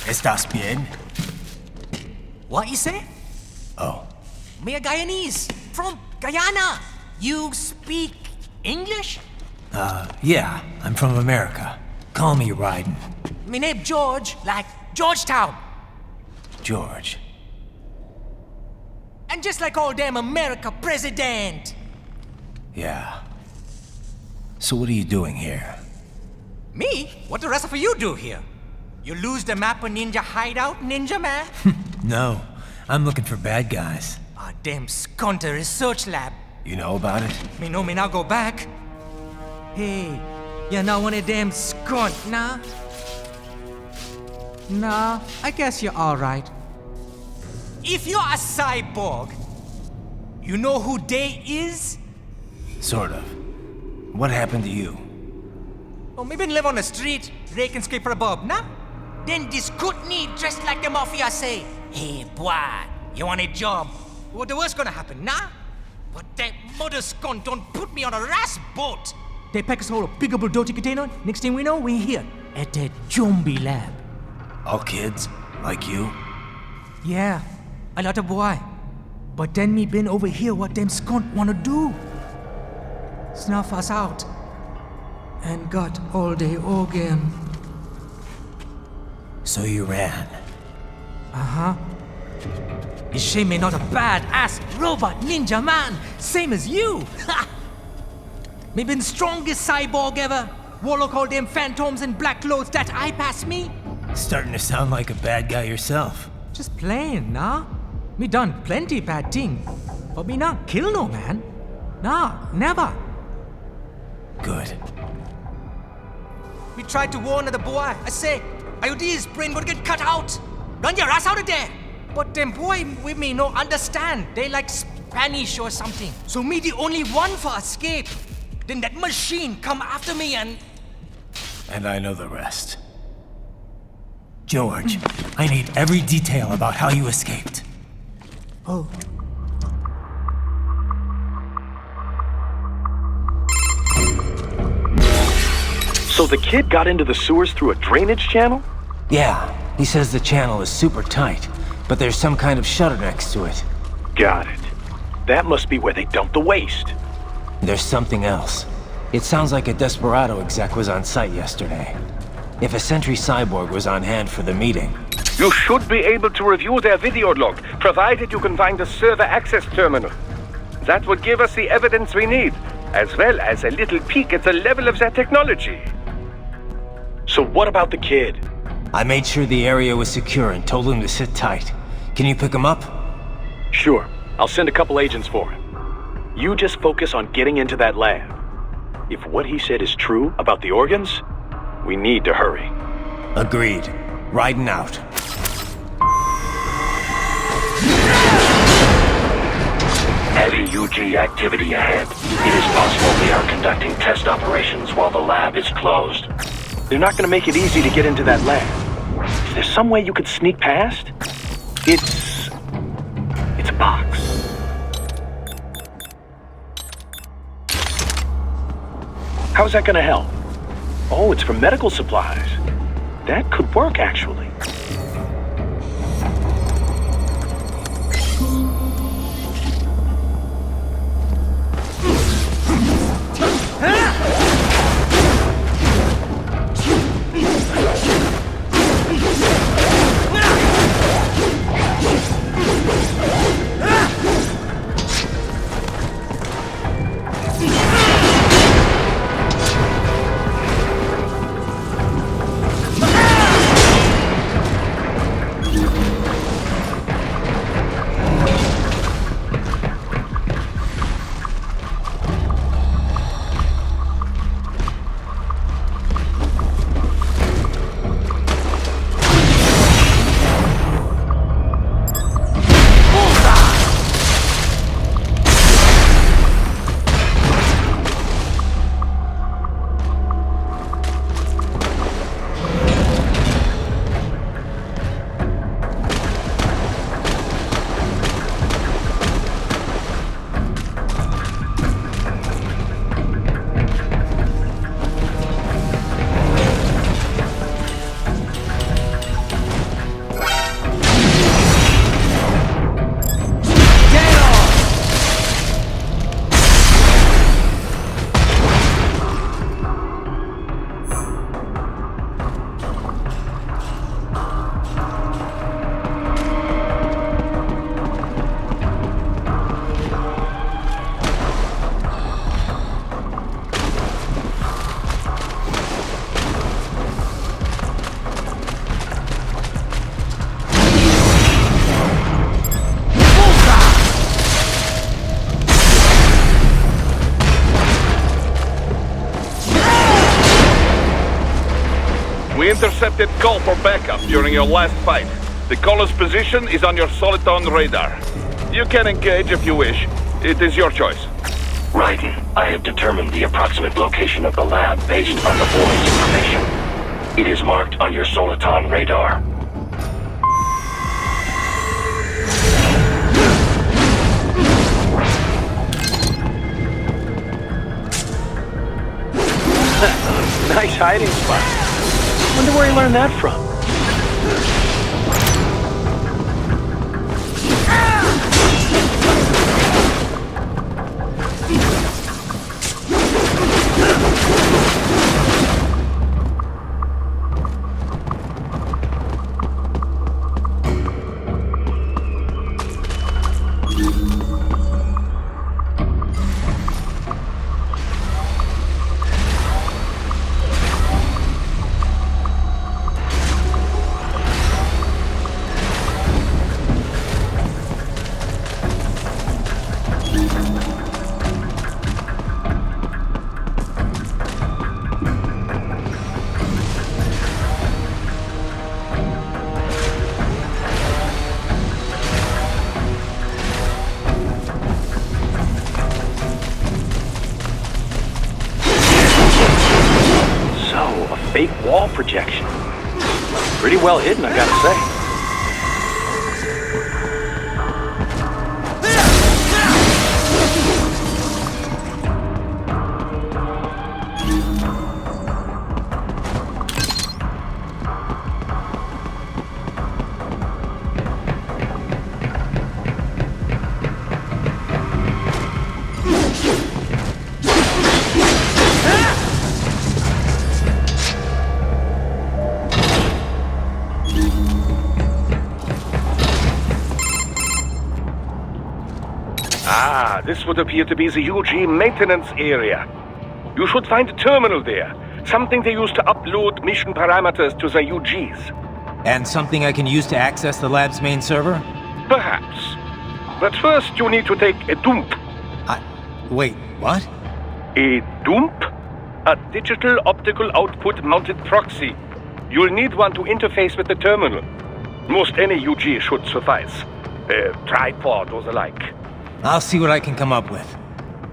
¿Estás bien? What you say? Oh. Me a Guyanese, from Guyana. You speak English? Yeah, I'm from America. Call me Raiden. Me name George, like Georgetown. George. And just like all damn America president. Yeah. So what are you doing here? Me? What the rest of you do here? You lose the map of Ninja hideout, Ninja man? No, I'm looking for bad guys. Ah, damn Skunter research lab. You know about it? Me know me now go back. Hey, you're not one of them skunt, nah? Nah, I guess you're alright. If you're a cyborg, you know who they is? Sort of. What happened to you? Oh, me been live on the street, rake and scrape for a bob, nah? Then this good need dressed like the mafia say, hey boy, you want a job? What the worst gonna happen, nah? But that mother skunt don't put me on a ras boat. They pack us all a big old dirty container. Next thing we know, we're here at the zombie lab. All kids? Like you? Yeah, a lot of boy. But then me been over here what them skunt wanna do. Snuff us out. And got all day organ. So you ran? Uh-huh. Is she may not a bad-ass robot ninja man, same as you? Ha! Me been strongest cyborg ever. Warlock all them phantoms in black clothes that eye pass me. Starting to sound like a bad guy yourself. Just playing, nah? Me done plenty bad thing, but me not kill no man. Nah, never. Good. We tried to warn the boy. I say, IOD's brain would get cut out. Run your ass out of there. But them boy with me no understand. They like Spanish or something. So me the only one for escape. Then that machine come after me and... And I know the rest. George, I need every detail about how you escaped. Oh. So the kid got into the sewers through a drainage channel? Yeah, he says the channel is super tight, but there's some kind of shutter next to it. Got it. That must be where they dumped the waste. There's something else. It sounds like a Desperado exec was on site yesterday. If a Sentry Cyborg was on hand for the meeting... You should be able to review their video log, provided you can find a server access terminal. That would give us the evidence we need, as well as a little peek at the level of their technology. So what about the kid? I made sure the area was secure and told him to sit tight. Can you pick him up? Sure. I'll send a couple agents for him. You just focus on getting into that lab. If what he said is true about the organs, we need to hurry. Agreed. Raiden out. Heavy UG activity ahead. It is possible they are conducting test operations while the lab is closed. They're not gonna make it easy to get into that lab. Is there some way you could sneak past? It's a box. How's that gonna help? Oh, it's for medical supplies. That could work, actually. We intercepted call for backup during your last fight. The caller's position is on your Soliton radar. You can engage if you wish. It is your choice. Raiden, I have determined the approximate location of the lab based on the boy's information. It is marked on your Soliton radar. Nice hiding spot. Wonder where he learned that from. Pretty well hidden, I gotta say. This would appear to be the UG maintenance area. You should find a terminal there. Something they use to upload mission parameters to the UGs. And something I can use to access the lab's main server? Perhaps. But first you need to take a dump. Wait, what? A dump? A digital optical output mounted proxy. You'll need one to interface with the terminal. Most any UG should suffice. A tripod or the like. I'll see what I can come up with.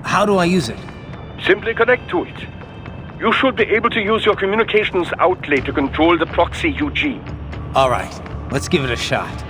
How do I use it? Simply connect to it. You should be able to use your communications outlay to control the proxy UG. All right, let's give it a shot.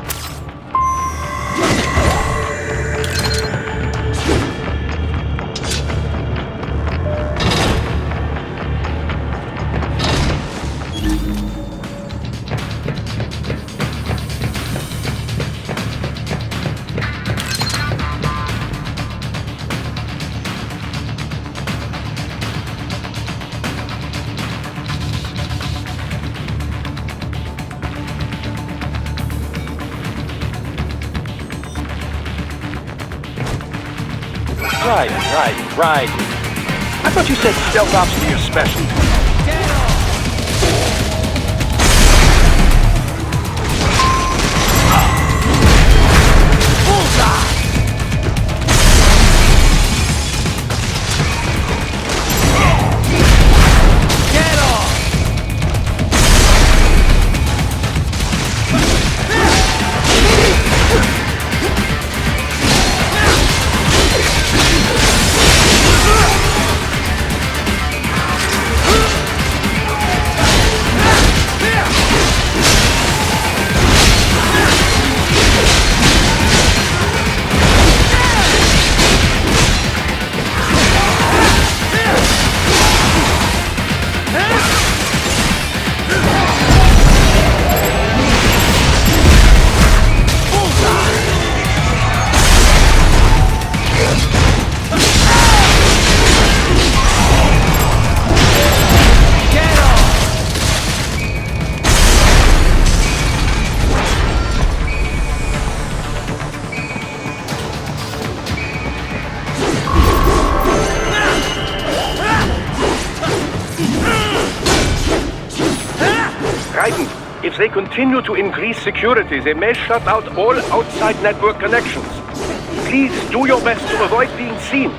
Right. I thought you said stealth ops were your specialty. Raiden, if they continue to increase security, they may shut out all outside network connections. Please do your best to avoid being seen.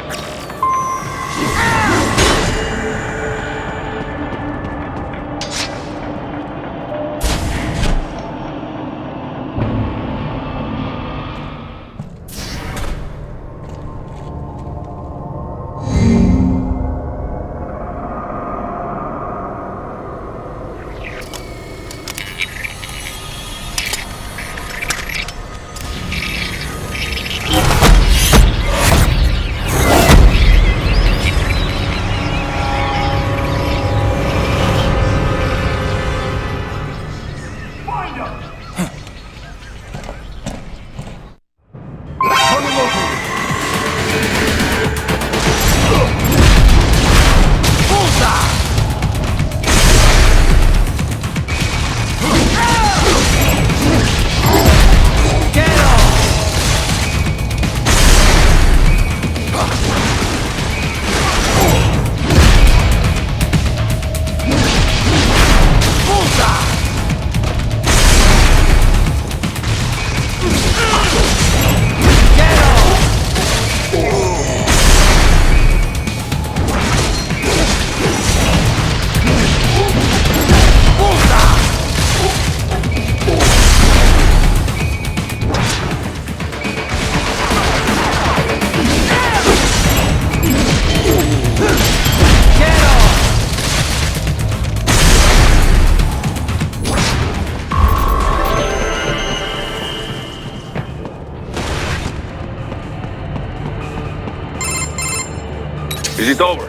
Is it over?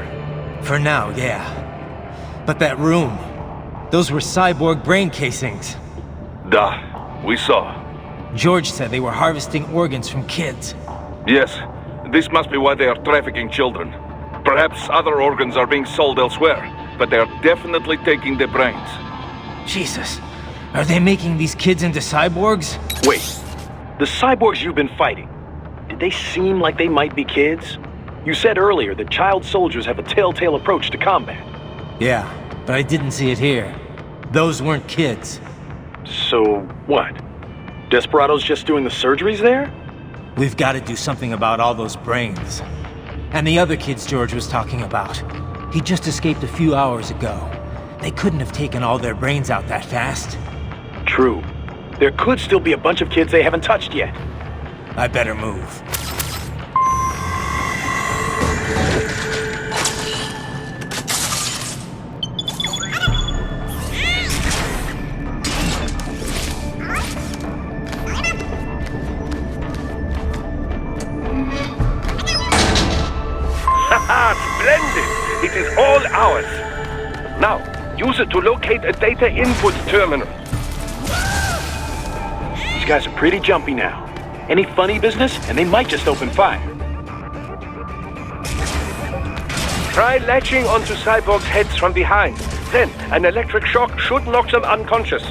For now, yeah. But that room, those were cyborg brain casings. Duh, we saw. George said they were harvesting organs from kids. Yes, this must be why they are trafficking children. Perhaps other organs are being sold elsewhere, but they are definitely taking the brains. Jesus, are they making these kids into cyborgs? Wait, the cyborgs you've been fighting, did they seem like they might be kids? You said earlier that child soldiers have a telltale approach to combat. Yeah, but I didn't see it here. Those weren't kids. So, what? Desperados just doing the surgeries there? We've got to do something about all those brains. And the other kids George was talking about. He just escaped a few hours ago. They couldn't have taken all their brains out that fast. True. There could still be a bunch of kids they haven't touched yet. I better move. Splendid! It is all ours. Now, use it to locate a data input terminal. These guys are pretty jumpy now. Any funny business, and they might just open fire. Try latching onto cyborgs' heads from behind. Then, an electric shock should knock them unconscious.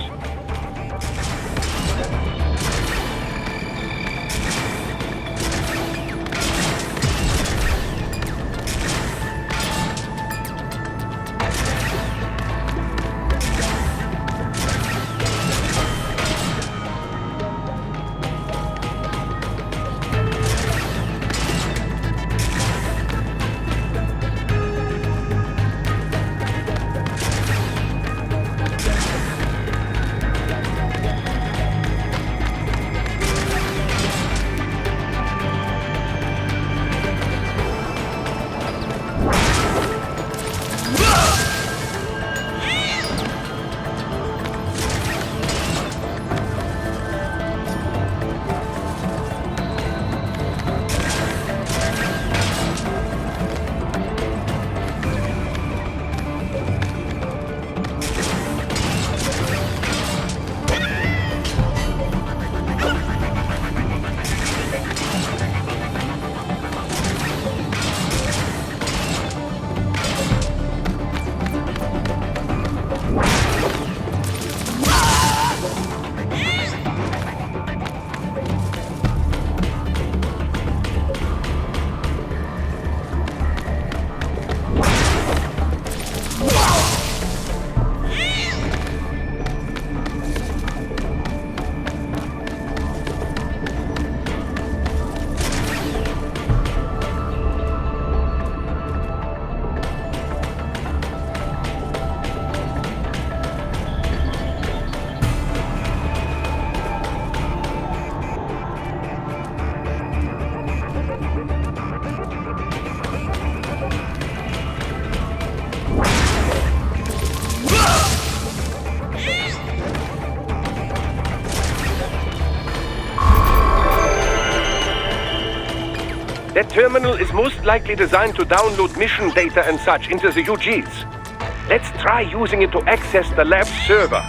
That terminal is most likely designed to download mission data and such into the UGs. Let's try using it to access the lab's server.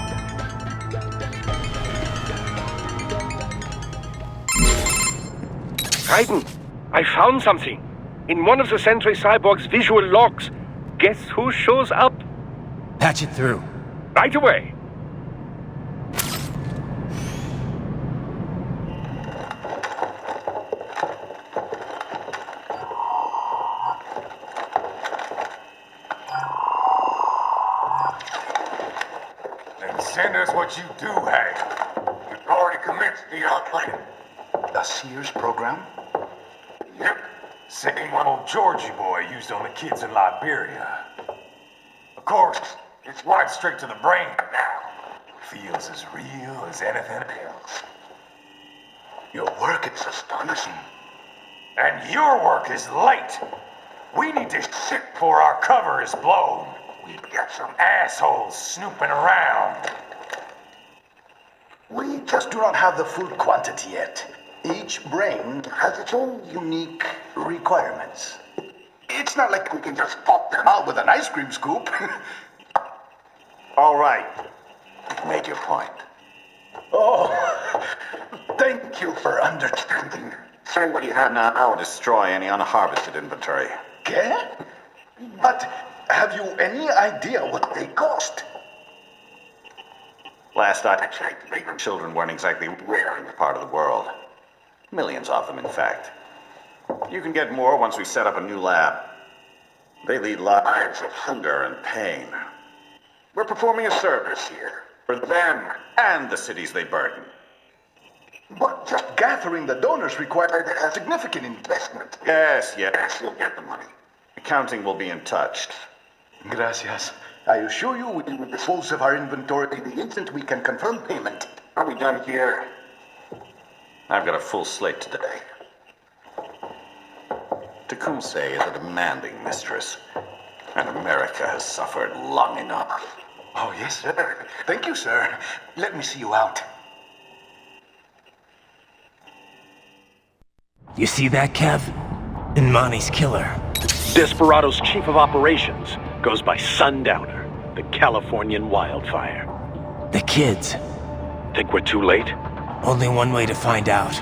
Raiden, I found something. In one of the Sentry Cyborg's visual logs. Guess who shows up? Patch it through. Right away. Send us what you do have. You've already commenced the plan. The Sears program? Yep. Same one old Georgie boy used on the kids in Liberia. Of course, it's right straight to the brain now. Feels as real as anything else. Your work is astonishing. And your work is late. We need to shit before our cover is blown. We've got some assholes snooping around. We just do not have the full quantity yet. Each brain has its own unique requirements. It's It's not like we can just pop them out with an ice cream scoop. All right. Make your point. Oh, thank you for understanding. Say what you have now. I'll destroy any unharvested inventory. Okay? But have you any idea what they cost? Last I checked, children weren't exactly rare in this part of the world. Millions of them, in fact. You can get more once we set up a new lab. They lead lives of hunger and pain. We're performing a service here. For them and the cities they burden. But just gathering the donors required a significant investment. Yes, you'll get the money. Accounting will be in touch. Gracias. I assure you we will dispose of our inventory the instant we can confirm payment. Are we done here? I've got a full slate today. Tecumseh is a demanding mistress, and America has suffered long enough. Oh, yes, sir. Thank you, sir. Let me see you out. You see that, Kev? Imani's killer. Desperado's chief of operations goes by Sundowner, the Californian wildfire. The kids. Think we're too late? Only one way to find out.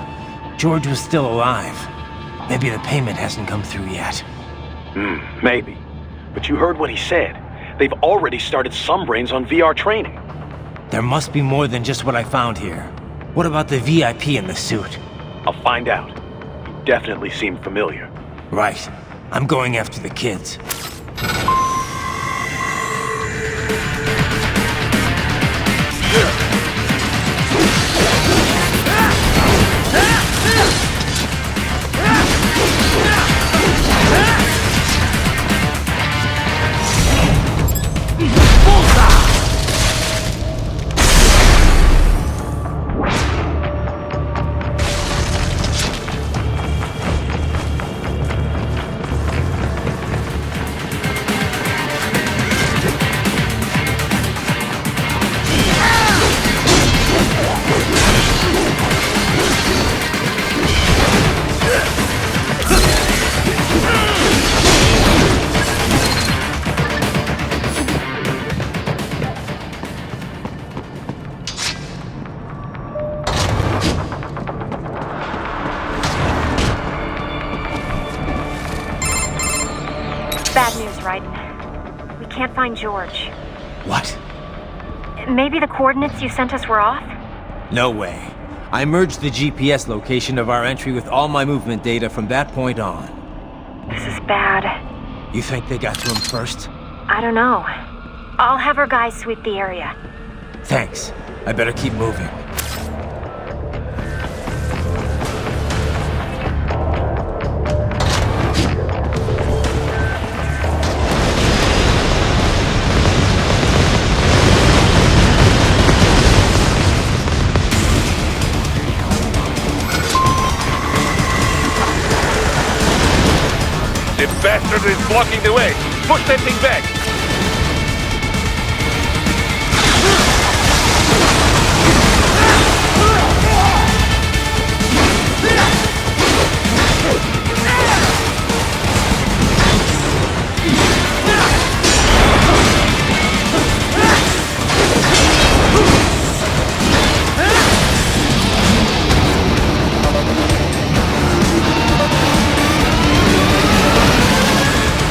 George was still alive. Maybe the payment hasn't come through yet. Maybe. But you heard what he said. They've already started some brains on VR training. There must be more than just what I found here. What about the VIP in the suit? I'll find out. He definitely seemed familiar. Right. I'm going after the kids. Bad news, Raiden. We can't find George. What? Maybe the coordinates you sent us were off? No way. I merged the GPS location of our entry with all my movement data from that point on. This is bad. You think they got to him first? I don't know. I'll have our guys sweep the area. Thanks. I better keep moving. The bastard is blocking the way. Push that thing back.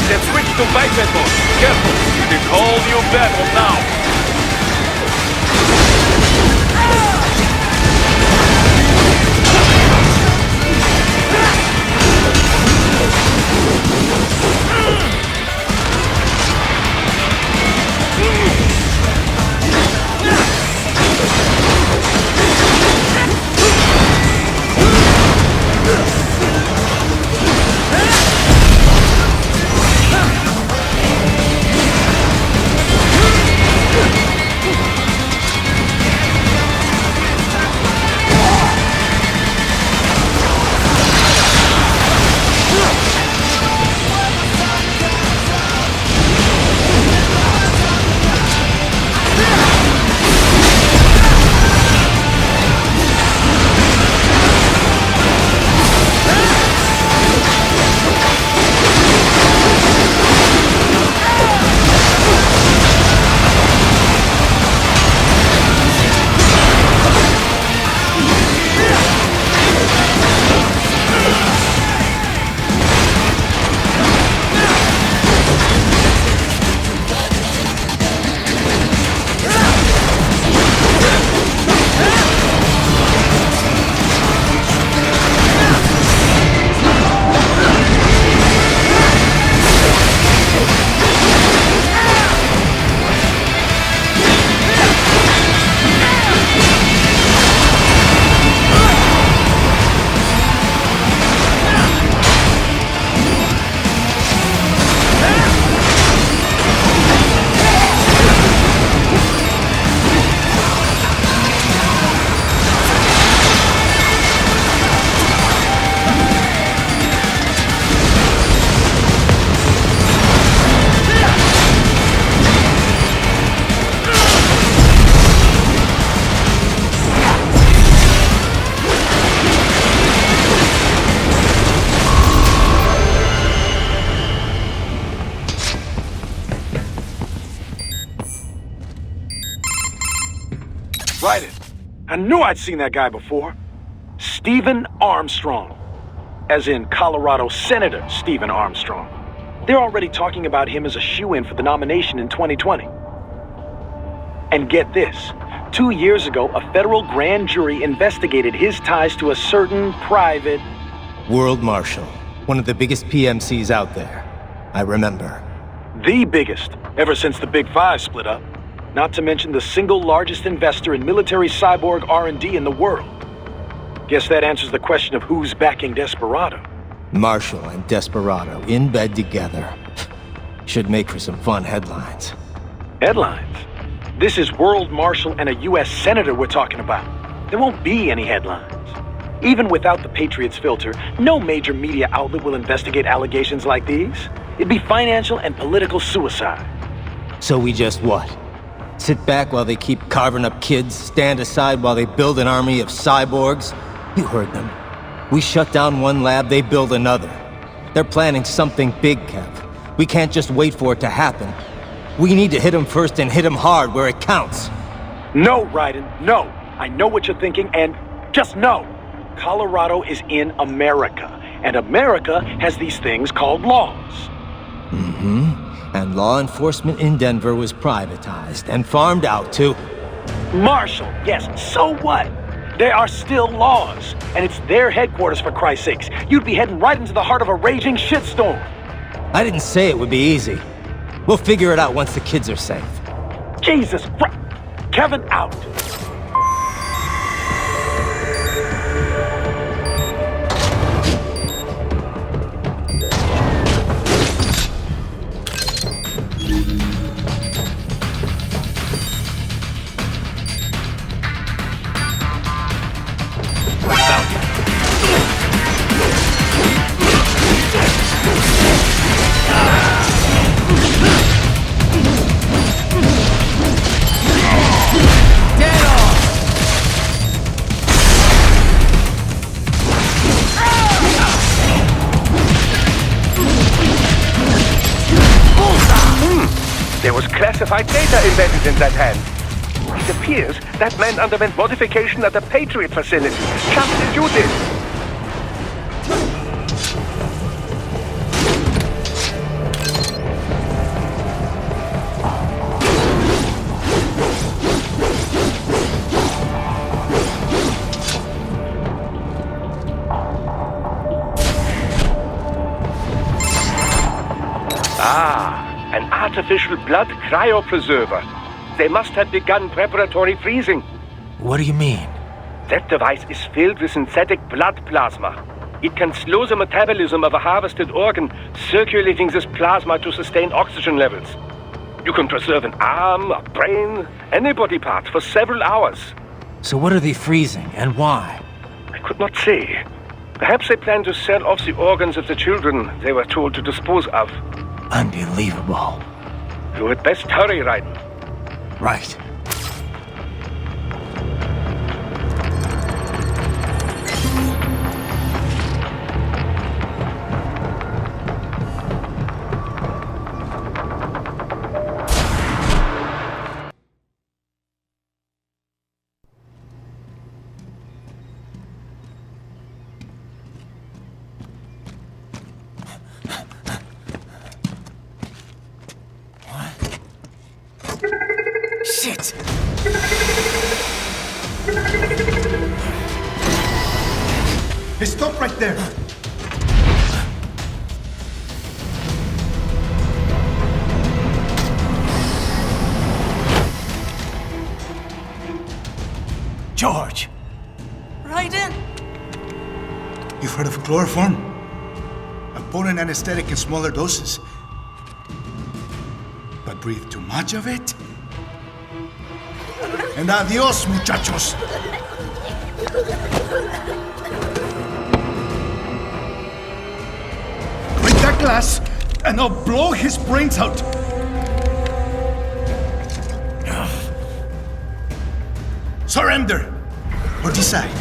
They've switched to biped mode. Careful. Raiden. I knew I'd seen that guy before. Stephen Armstrong. As in Colorado Senator Stephen Armstrong. They're already talking about him as a shoo-in for the nomination in 2020. And get this. 2 years ago, a federal grand jury investigated his ties to a certain private... World Marshal. One of the biggest PMCs out there. I remember. The biggest, ever since the Big Five split up. Not to mention the single largest investor in military cyborg R&D in the world. Guess that answers the question of who's backing Desperado. Marshall and Desperado in bed together. Should make for some fun headlines. Headlines? This is World Marshal and a U.S. Senator we're talking about. There won't be any headlines. Even without the Patriots filter, no major media outlet will investigate allegations like these. It'd be financial and political suicide. So we just what? Sit back while they keep carving up kids, stand aside while they build an army of cyborgs? You heard them. We shut down one lab, they build another. They're planning something big, Kev. We can't just wait for it to happen. We need to hit them first and hit them hard where it counts. No, Raiden, no. I know what you're thinking, and just no. Colorado is in America, and America has these things called laws. Mm-hmm. And law enforcement in Denver was privatized and farmed out to... Marshall, yes, so what? There are still laws, and it's their headquarters, for Christ's sakes. You'd be heading right into the heart of a raging shitstorm. I didn't say it would be easy. We'll figure it out once the kids are safe. Jesus Christ! Kevin, out! There was classified data embedded in that hand. It appears that man underwent modification at the Patriot facility, just as you did. An artificial blood cryopreserver. They must have begun preparatory freezing. What do you mean? That device is filled with synthetic blood plasma. It can slow the metabolism of a harvested organ, circulating this plasma to sustain oxygen levels. You can preserve an arm, a brain, any body part for several hours. So what are they freezing, and why? I could not say. Perhaps they plan to sell off the organs of the children they were told to dispose of. Unbelievable. You had best hurry, Raiden. Right. Shit! Hey, stop right there! George! Raiden! You've heard of chloroform? A potent anesthetic in smaller doses. But breathe too much of it? And adios, muchachos! Break that glass, and I'll blow his brains out! Surrender! Or decide,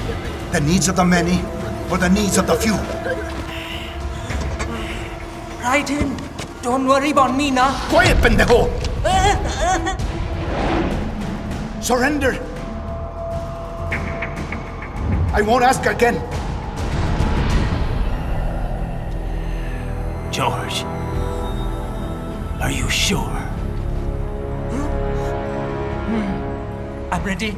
the needs of the many, or the needs of the few. Raiden, don't worry about me now. Quiet, pendejo! Surrender, I won't ask again. George, are you sure? I'm ready.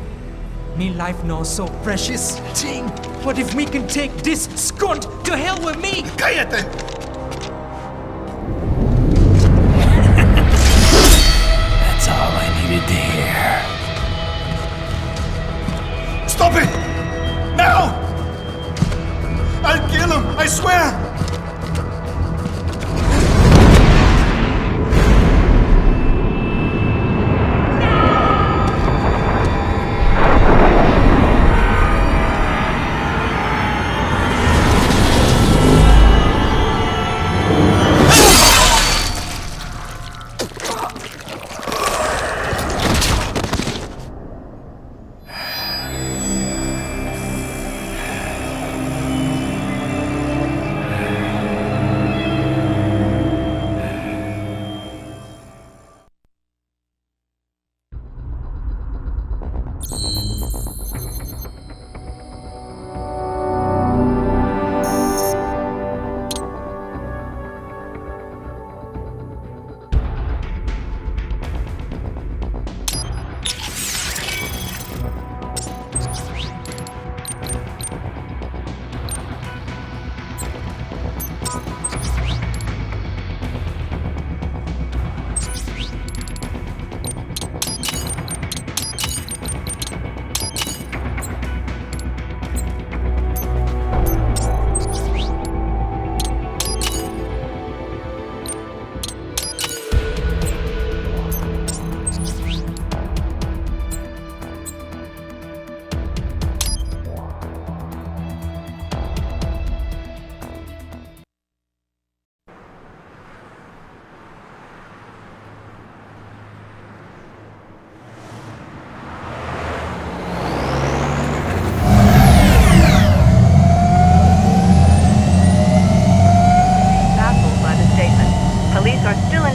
Me life now so precious. Ting, what if we can take this skunt to hell with me? Cállate! That's all I needed to hear. Stop it! Now! I'll kill him, I swear!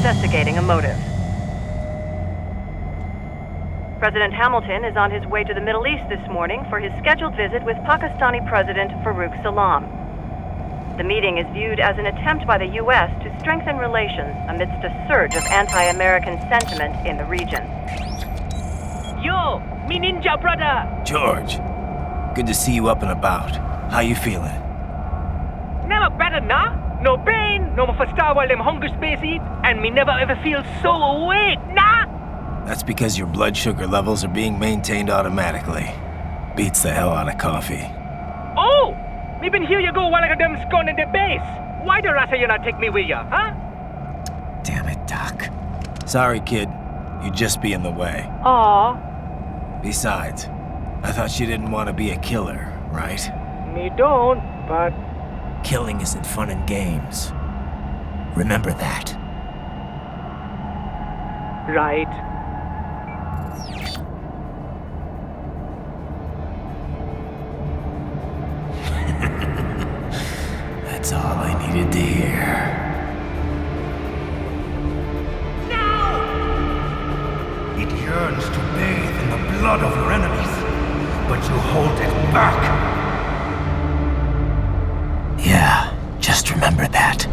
Investigating a motive. President Hamilton is on his way to the Middle East this morning for his scheduled visit with Pakistani President Farouk Salam. The meeting is viewed as an attempt by the U.S. to strengthen relations amidst a surge of anti-American sentiment in the region. Yo, me ninja brother! George, good to see you up and about. How you feeling? Never better, nah? No pain, no more for star while them hunger space eat, and me never ever feel so awake, nah? That's because your blood sugar levels are being maintained automatically. Beats the hell out of coffee. Oh! Me been here you go while I got them scone in the base. Why the rasta you not take me with ya, huh? Damn it, Doc. Sorry, kid. You'd just be in the way. Aw. Besides, I thought you didn't want to be a killer, right? Me don't, but... Killing isn't fun and games. Remember that. Right. That's all I needed to hear. Now! It yearns to bathe in the blood of your enemies, but you hold it back. Yeah, just remember that.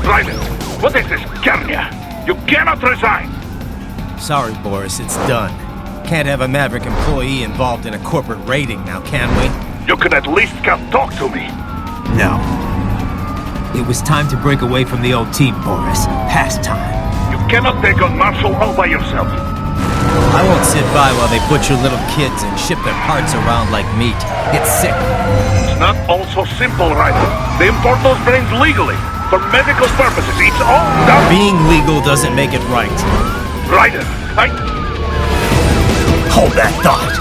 Raiden, what is this, Garnia? You cannot resign! Sorry, Boris, it's done. Can't have a Maverick employee involved in a corporate raiding now, can we? You could at least come talk to me. No. It was time to break away from the old team, Boris. Past time. You cannot take on Marshall all by yourself. I won't sit by while they butcher little kids and ship their parts around like meat. It's sick. It's not all so simple, Raiden. They import those brains legally. For medical purposes. It's all done. Being legal doesn't make it right. Raiden, Hold that thought.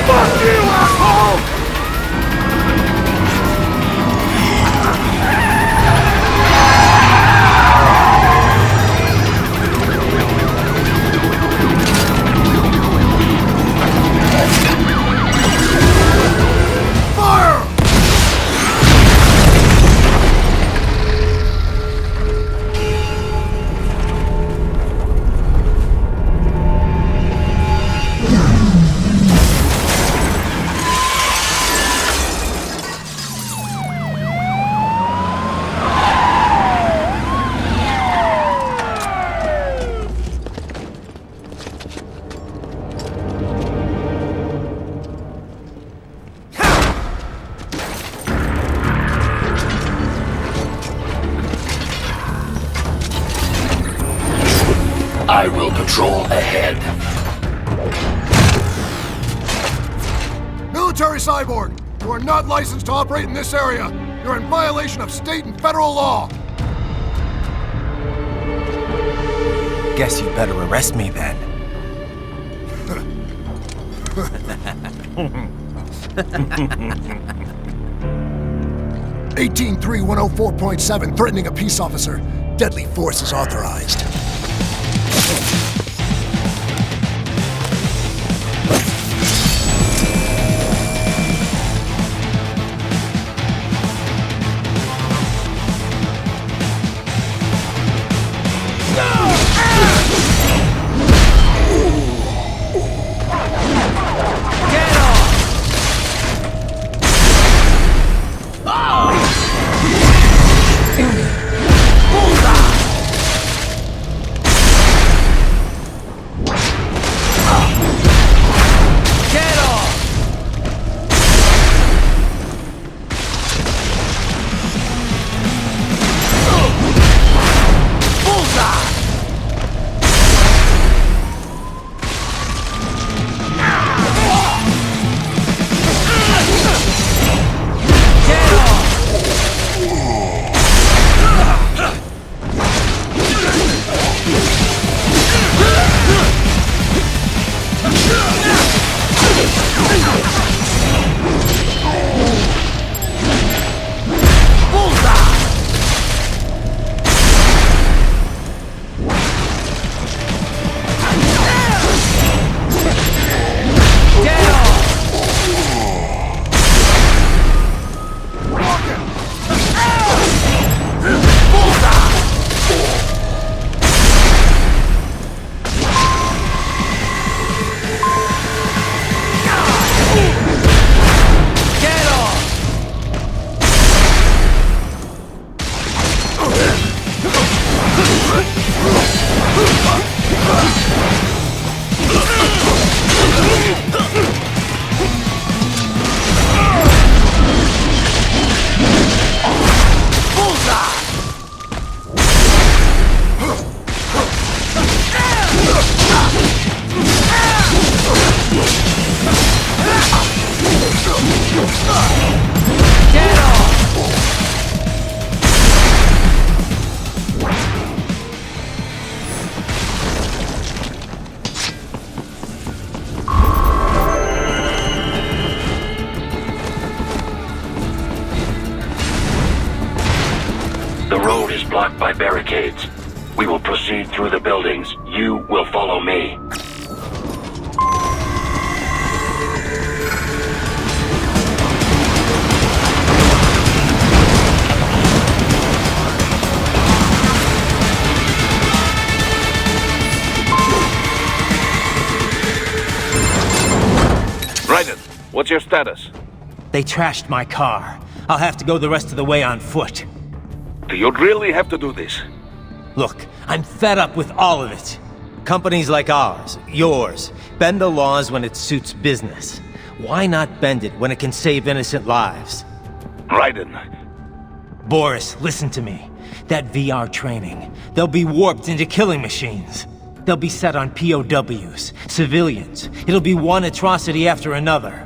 Fuck you, asshole! Military cyborg, you are not licensed to operate in this area. You're in violation of state and federal law. Guess you better arrest me then. 183-104.7, threatening a peace officer. Deadly force is authorized. The road is blocked by barricades. We will proceed through the buildings. You will follow me. Raiden, what's your status? They trashed my car. I'll have to go the rest of the way on foot. Do you really have to do this? Look, I'm fed up with all of it. Companies like ours, yours, bend the laws when it suits business. Why not bend it when it can save innocent lives? Raiden. Boris, listen to me. That VR training, they'll be warped into killing machines. They'll be set on POWs, civilians. It'll be one atrocity after another.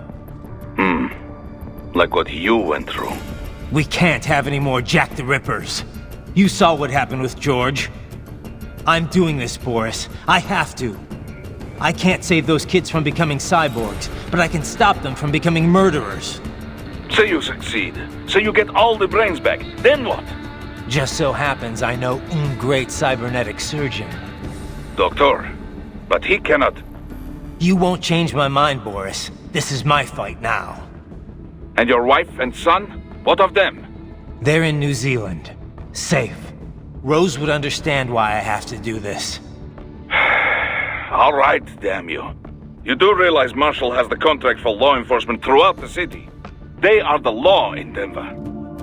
Like what you went through. We can't have any more Jack the Rippers. You saw what happened with George. I'm doing this, Boris. I have to. I can't save those kids from becoming cyborgs, but I can stop them from becoming murderers. Say you succeed. Say you get all the brains back. Then what? Just so happens I know un great cybernetic surgeon. Doctor, but he cannot... You won't change my mind, Boris. This is my fight now. And your wife and son? What of them? They're in New Zealand. Safe. Rose would understand why I have to do this. All right, damn you. You do realize Marshall has the contract for law enforcement throughout the city. They are the law in Denver.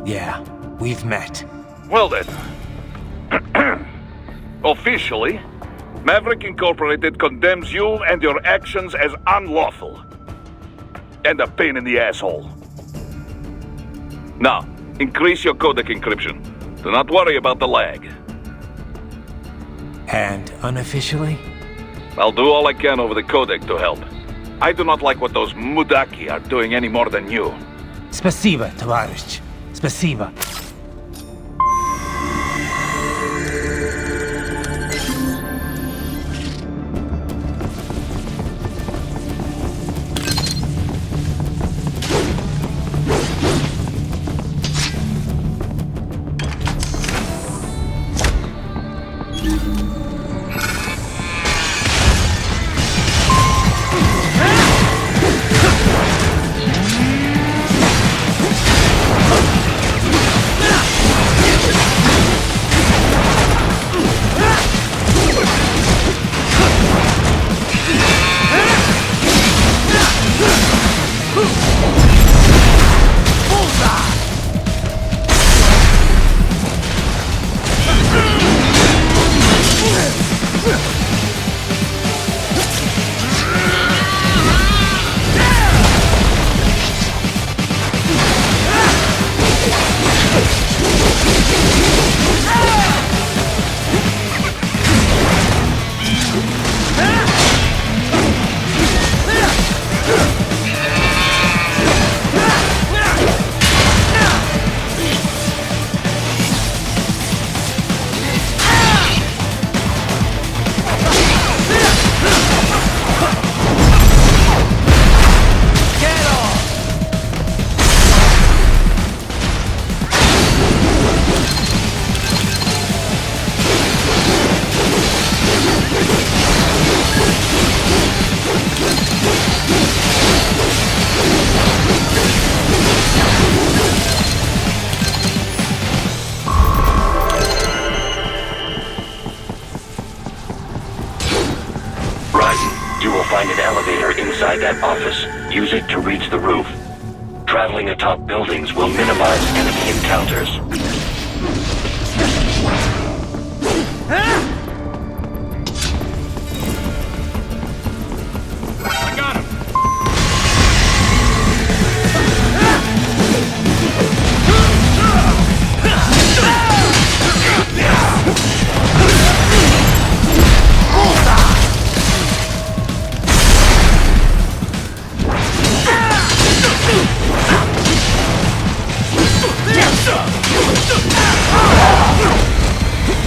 Yeah, we've met. Well then. Officially, Maverick Incorporated condemns you and your actions as unlawful. And a pain in the asshole. Now, increase your codec encryption. Do not worry about the lag. And unofficially? I'll do all I can over the codec to help. I do not like what those mudaki are doing any more than you. Spasiba, Tavarish. Spasiba. Find an elevator inside that office. Use it to reach the roof. Traveling atop buildings will minimize enemy encounters. I got him!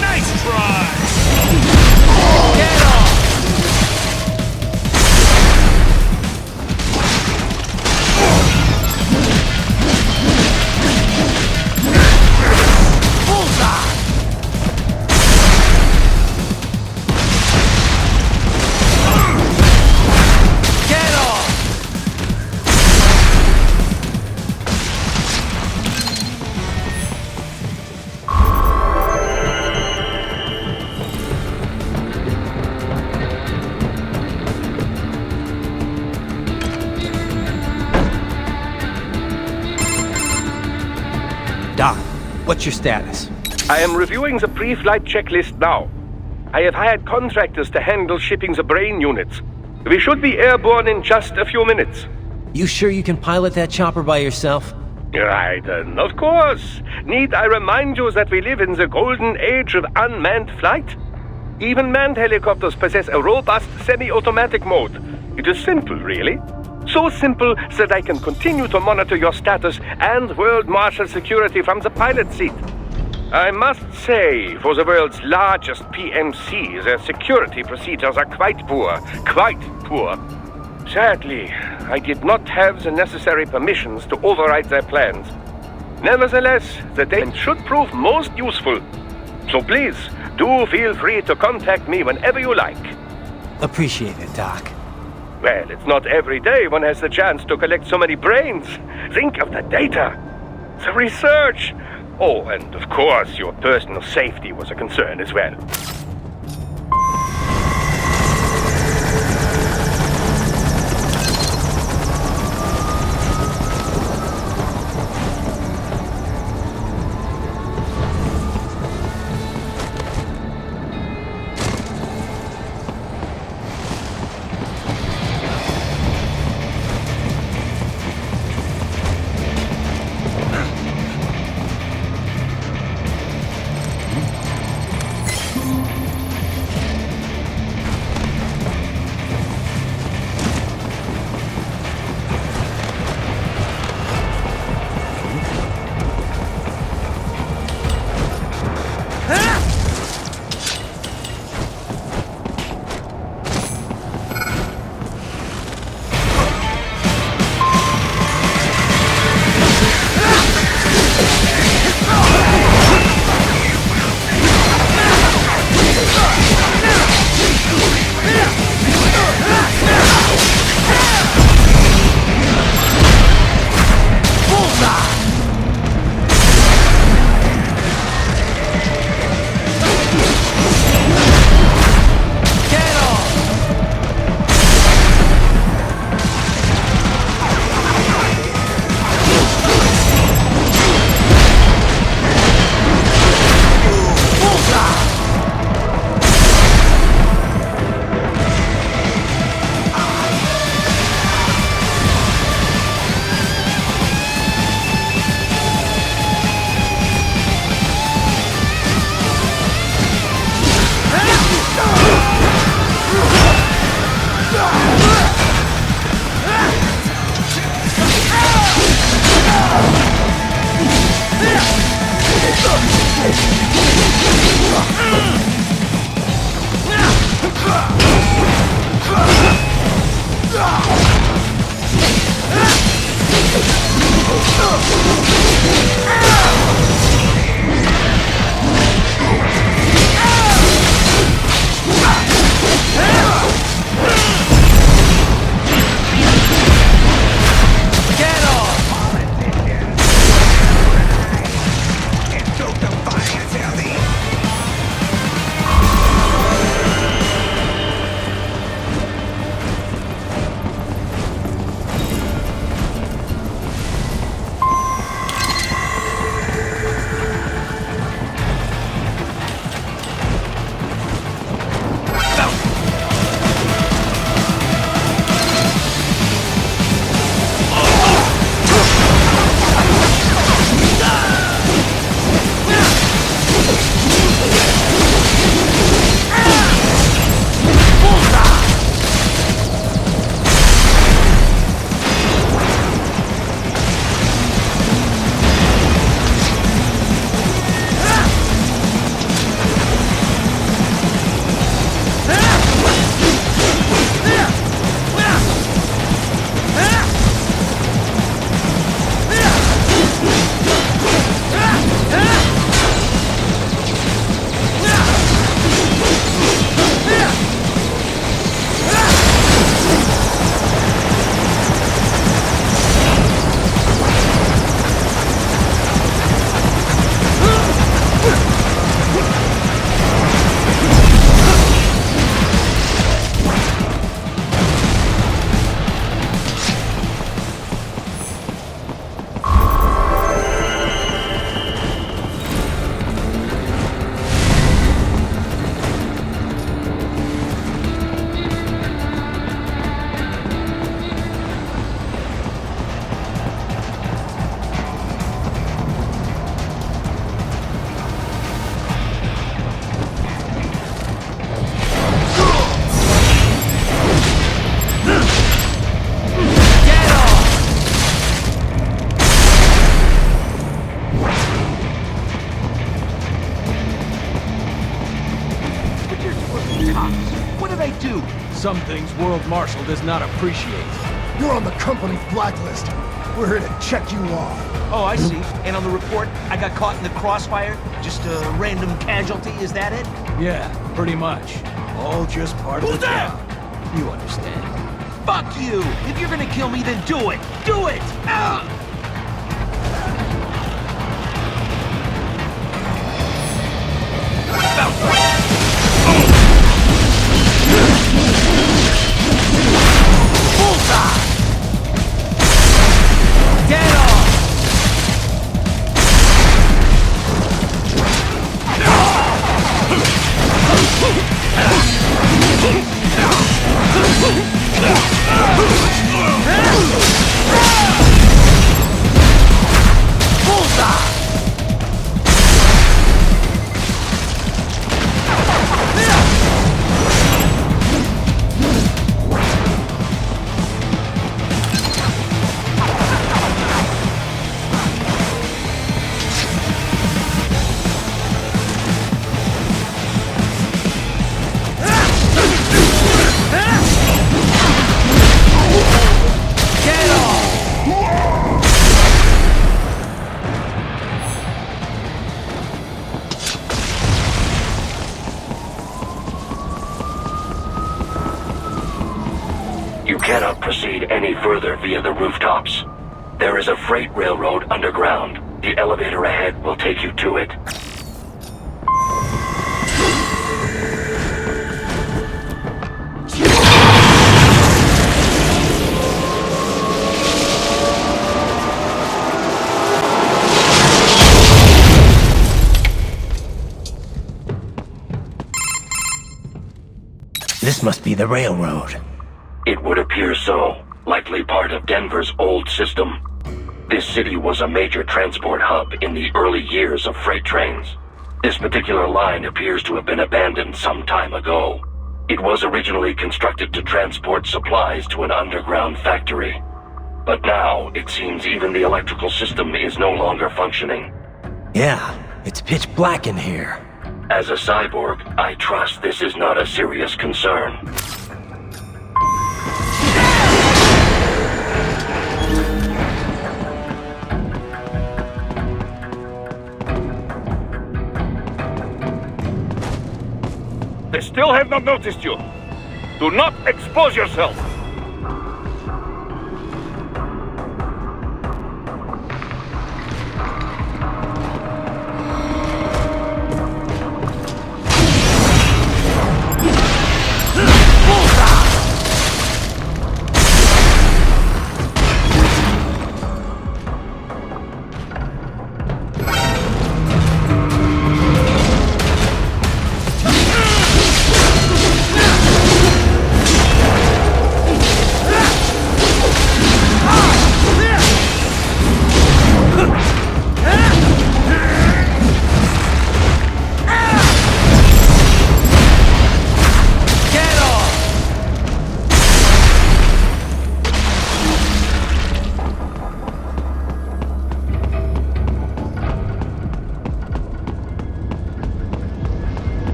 Nice try! Get off! Bullseye! Get off! Doc, what's your status? I am reviewing the pre-flight checklist now. I have hired contractors to handle shipping the brain units. We should be airborne in just a few minutes. You sure you can pilot that chopper by yourself? Raiden, of course. Need I remind you that we live in the golden age of unmanned flight? Even manned helicopters possess a robust semi-automatic mode. It is simple, really. So simple that I can continue to monitor your status and world marshal security from the pilot seat. I must say, for the world's largest PMC, their security procedures are quite poor. Quite poor. Sadly, I did not have the necessary permissions to override their plans. Nevertheless, the data should prove most useful. So please, do feel free to contact me whenever you like. Appreciate it, Doc. Well, it's not every day one has the chance to collect so many brains. Think of the data, the research. Oh, and of course, your personal safety was a concern as well. Some things World Marshal does not appreciate. You're on the company's blacklist. We're here to check you off. Oh, I see. And on the report, I got caught in the crossfire? Just a random casualty, is that it? Yeah, pretty much. All just part of the job. You understand. Fuck you! If you're gonna kill me, then do it! Do it! Ah! Bullseye! Dead on! Bullseye! Cannot proceed any further via the rooftops. There is a freight railroad underground. The elevator ahead will take you to it. This must be the railroad. It would appear so, likely part of Denver's old system. This city was a major transport hub in the early years of freight trains. This particular line appears to have been abandoned some time ago. It was originally constructed to transport supplies to an underground factory. But now, it seems even the electrical system is no longer functioning. Yeah, it's pitch black in here. As a cyborg, I trust this is not a serious concern. They still have not noticed you. Do not expose yourself.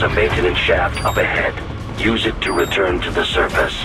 There's a maintenance shaft up ahead. Use it to return to the surface.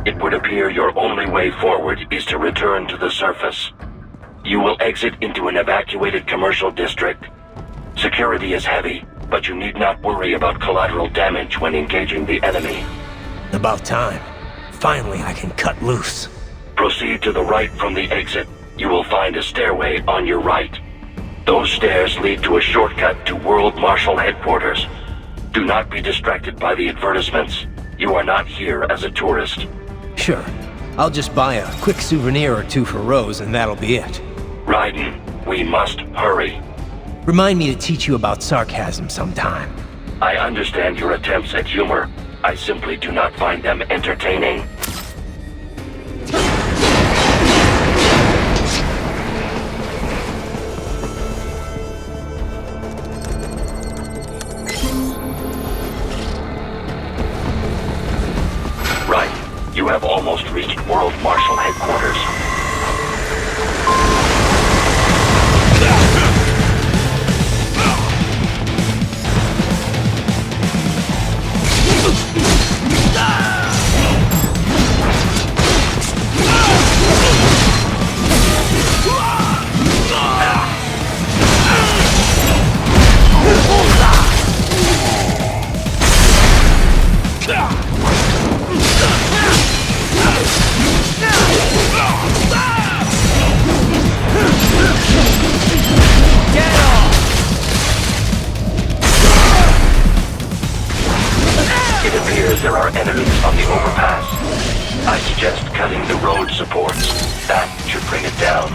It would appear your only way forward is to return to the surface. You will exit into an evacuated commercial district. Security is heavy, but you need not worry about collateral damage when engaging the enemy. About time. Finally, I can cut loose. Proceed to the right from the exit. You will find a stairway on your right. Those stairs lead to a shortcut to World Marshal Headquarters. Do not be distracted by the advertisements. You are not here as a tourist. Sure. I'll just buy a quick souvenir or two for Rose and that'll be it. Raiden, we must hurry. Remind me to teach you about sarcasm sometime. I understand your attempts at humor. I simply do not find them entertaining. Right. You have almost reached World Marshal Headquarters. It appears there are enemies on the overpass. I suggest cutting the road supports. That should bring it down.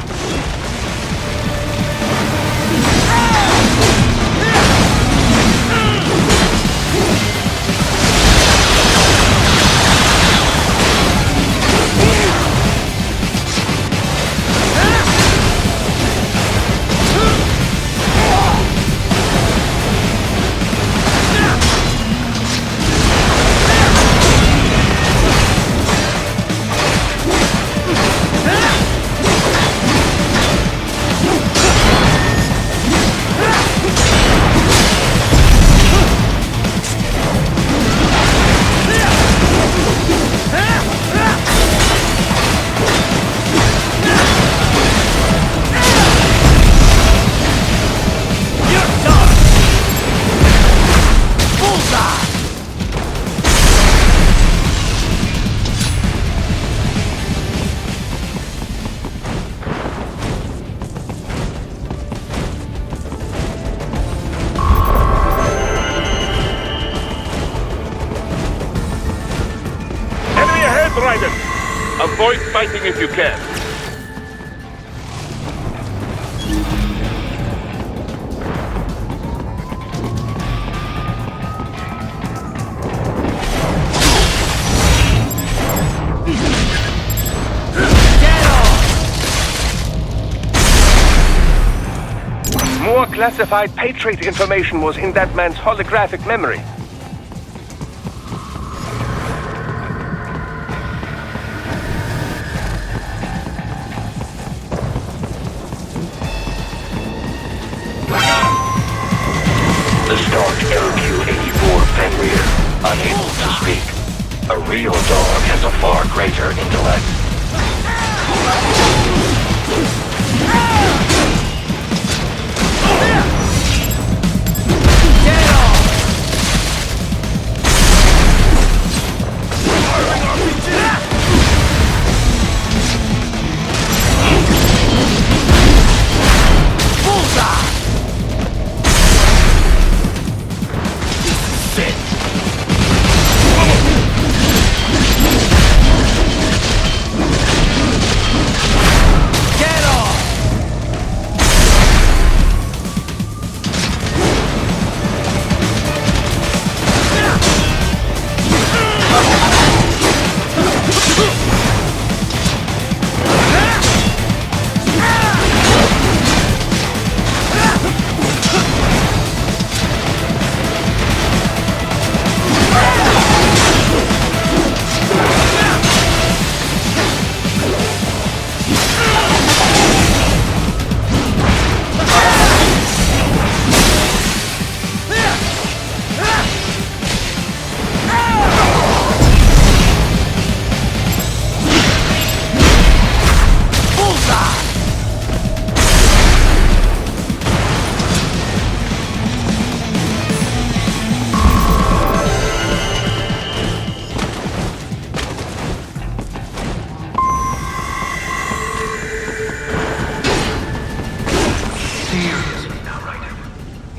Raiden! Avoid fighting if you can. More classified Patriot information was in that man's holographic memory. unable to speak. A real dog has a far greater intellect.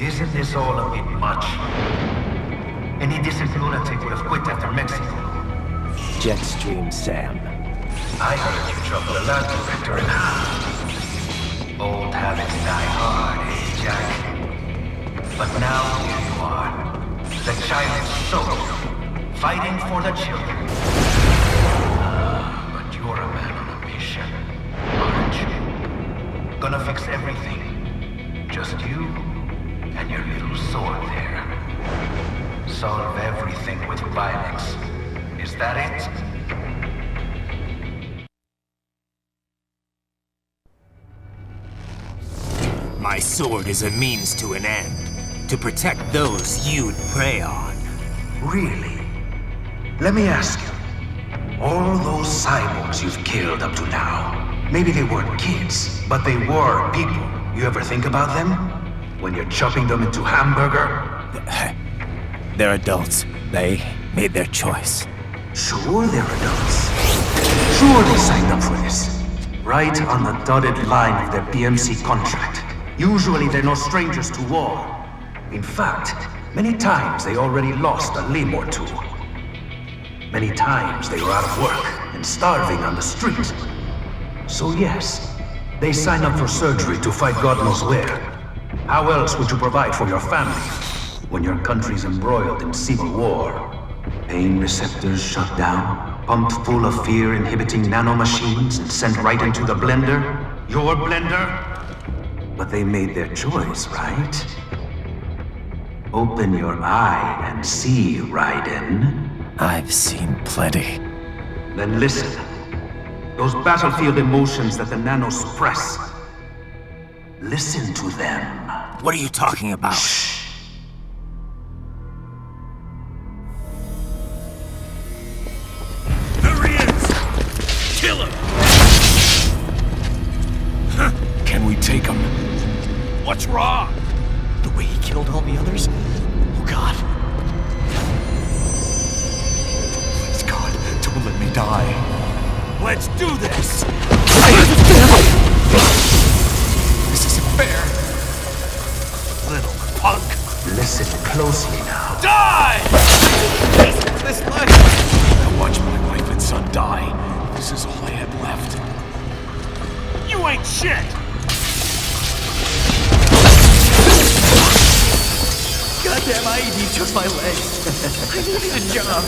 Isn't this all a bit much? Any decent lunatic would have quit after Mexico. Jetstream Sam. I heard you dropped the lab director in half. Old habits die hard, eh, Jack? But now here you are. The child's soul, fighting for the children. But you're a man on a mission, aren't you? Gonna fix everything. Just you and your little sword there. Solve everything with violence. Is that it? My sword is a means to an end. To protect those you'd prey on. Really? Let me ask you. All those cyborgs you've killed up to now, maybe they weren't kids, but they were people. You ever think about them? When you're chopping them into hamburger? They're adults. They made their choice. Sure they're adults. Sure they signed up for this. Right on the dotted line of their PMC contract. Usually they're no strangers to war. In fact, many times they already lost a limb or two. Many times they were out of work and starving on the street. So yes, they signed up for surgery to fight God knows where. How else would you provide for your family when your country's embroiled in civil war? Pain receptors shut down, pumped full of fear-inhibiting nanomachines and sent right into the blender? Your blender? But they made their choice, right? Open your eye and see, Raiden. I've seen plenty. Then listen. Those battlefield emotions that the nanos suppress. Listen to them. What are you talking about? Shh. There he is! Kill him! Huh. Can we take him? What's wrong? The way he killed all the others? Oh God. Please God, don't let me die. Let's do this! This isn't fair. Little punk! Listen closely now. Die! This life! I watched my wife and son die. This is all I had left. You ain't shit! Goddamn IED took my legs. I needed a job.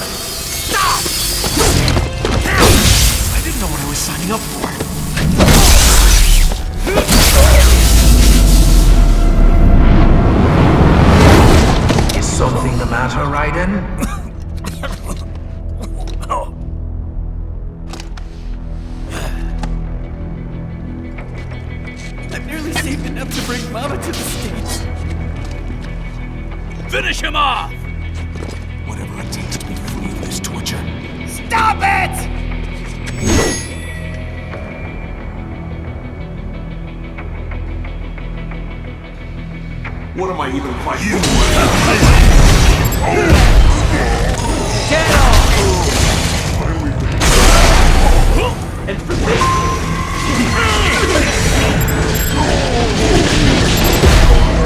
Stop! I didn't know what I was signing up for. Is something the matter, Raiden? I've nearly saved enough to bring Mama to the States. Finish him off! Whatever it takes. What am I even fighting? Get off! And for this...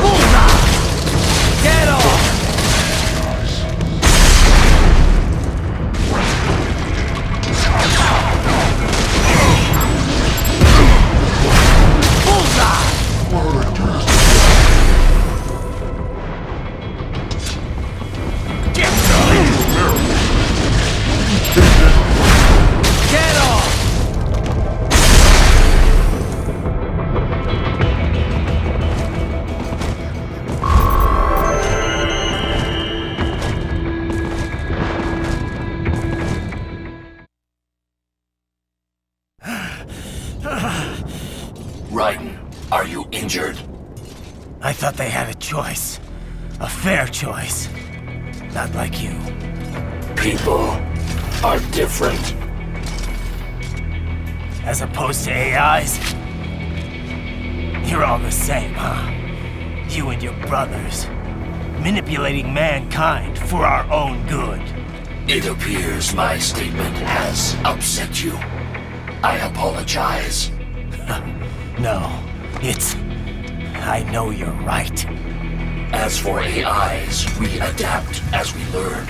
Bullseye! Get off! Bullseye! Get off! Raiden, are you injured? I thought they had a choice. A fair choice. Not like you. People are different. As opposed to AIs? You're all the same, huh? You and your brothers. Manipulating mankind for our own good. It appears my statement has upset you. I apologize. No, it's... I know you're right. As for AIs, we adapt as we learn.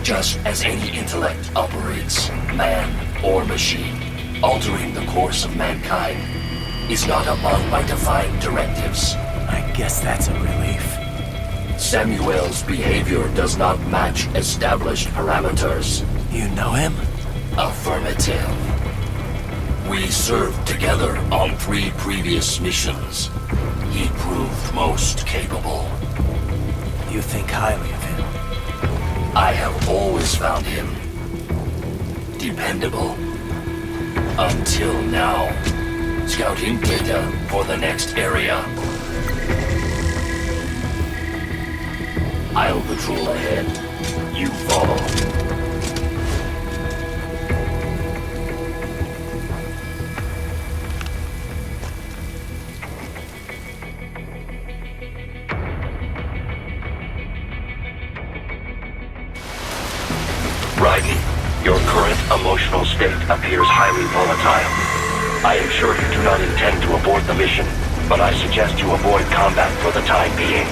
Just as any intellect operates, man or machine. Altering the course of mankind is not among my defined directives. I guess that's a relief. Samuel's behavior does not match established parameters. You know him? Affirmative. We served together on 3 previous missions. He proved most capable. You think highly of him? I have always found him dependable. Until now. Scouting data for the next area. I'll patrol ahead. You follow. Raiden, your current emotional state appears highly volatile. I am sure you do not intend to abort the mission, but I suggest you avoid combat for the time being.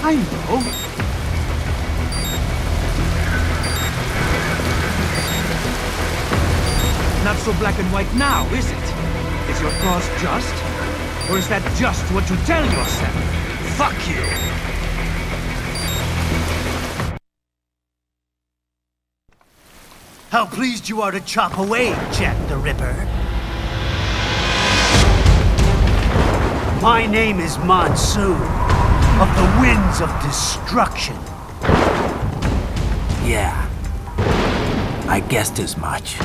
I know. Not so black and white now, is it? Is your cause just? Or is that just what you tell yourself? Fuck you! How pleased you are to chop away, Jack the Ripper. My name is Monsoon, of the Winds of Destruction. Yeah, I guessed as much.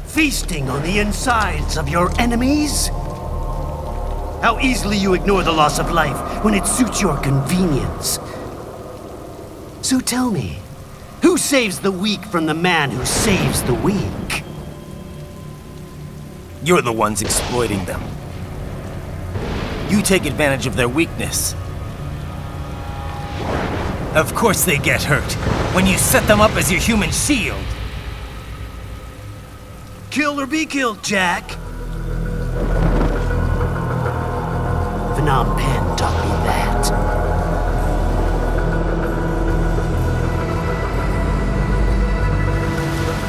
Feasting on the insides of your enemies? How easily you ignore the loss of life when it suits your convenience. So tell me, who saves the weak from the man who saves the weak? You're the ones exploiting them. You take advantage of their weakness. Of course they get hurt when you set them up as your human shield. Kill or be killed, Jack. Phnom Penh taught me that.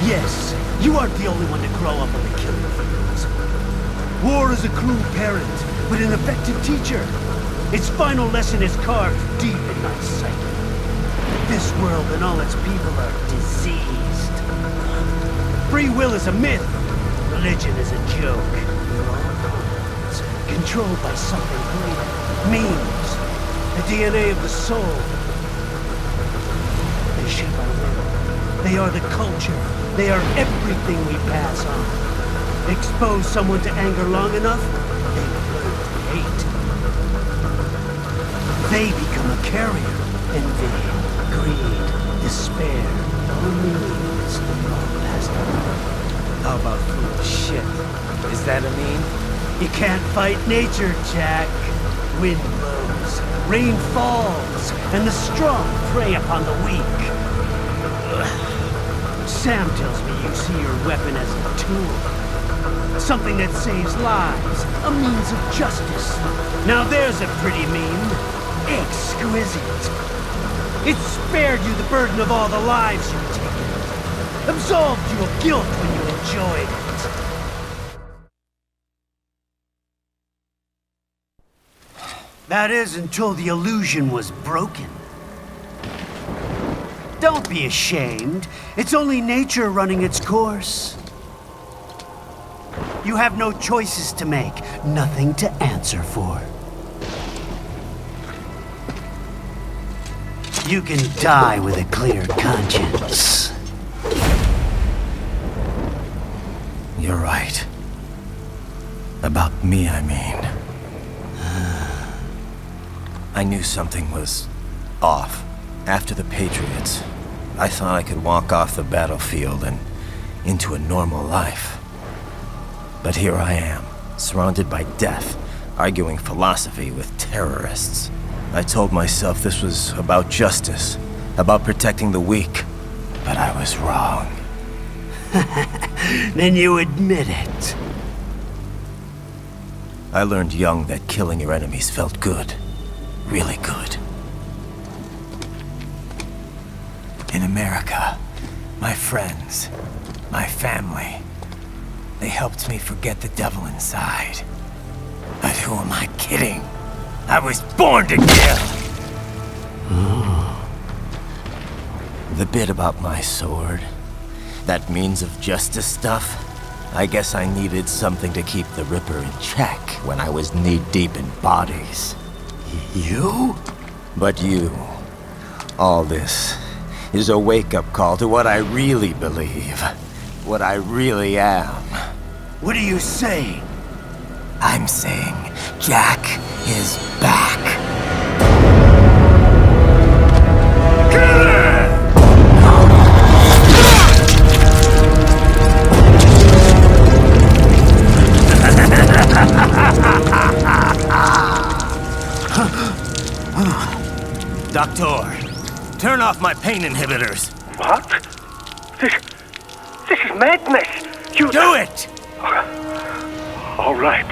Yes, you aren't the only one to grow up on the killing fields. War is a cruel parent, but an effective teacher. Its final lesson is carved deep in my psyche. This world and all its people are diseased. Free will is a myth. Religion is a joke. We're all pawns, controlled by something greater. Memes. The DNA of the soul. They shape our world. They are the culture. They are everything we pass on. Expose someone to anger long enough, they learn to hate. They become a carrier. Envy, greed, despair, all meanings, all past on. How about foolish shit? Is that a meme? You can't fight nature, Jack. Wind blows, rain falls, and the strong prey upon the weak. Sam tells me you see your weapon as a tool. Something that saves lives, a means of justice. Now there's a pretty meme. Exquisite. It spared you the burden of all the lives you've taken. Absolved you of guilt when you enjoyed it. That is until the illusion was broken. Don't be ashamed. It's only nature running its course. You have no choices to make, nothing to answer for. You can die with a clear conscience. You're right. About me, I mean. I knew something was off. After the Patriots, I thought I could walk off the battlefield and into a normal life. But here I am, surrounded by death, arguing philosophy with terrorists. I told myself this was about justice, about protecting the weak, but I was wrong. Then you admit it. I learned young that killing your enemies felt good. Really good. In America, my friends, my family, they helped me forget the devil inside. But who am I kidding? I was born to kill! The bit about my sword, that means of justice stuff, I guess I needed something to keep the Ripper in check when I was knee-deep in bodies. You? But you, all this, is a wake-up call to what I really believe, what I really am. What are you saying? I'm saying Jack is back. Doctor, turn off my pain inhibitors. What? This is madness. You do it! All right.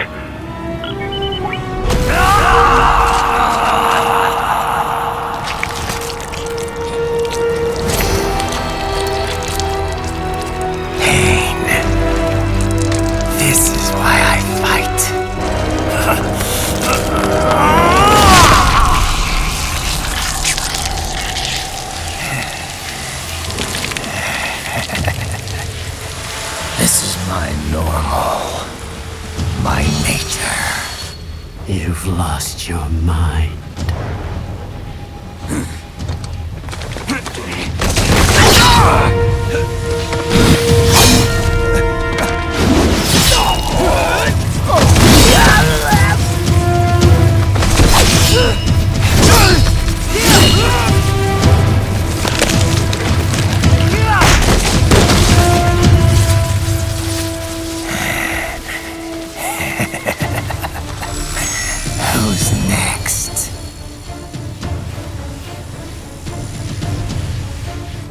Pain. This is why I fight. This is my normal. My nature. You've lost your mind.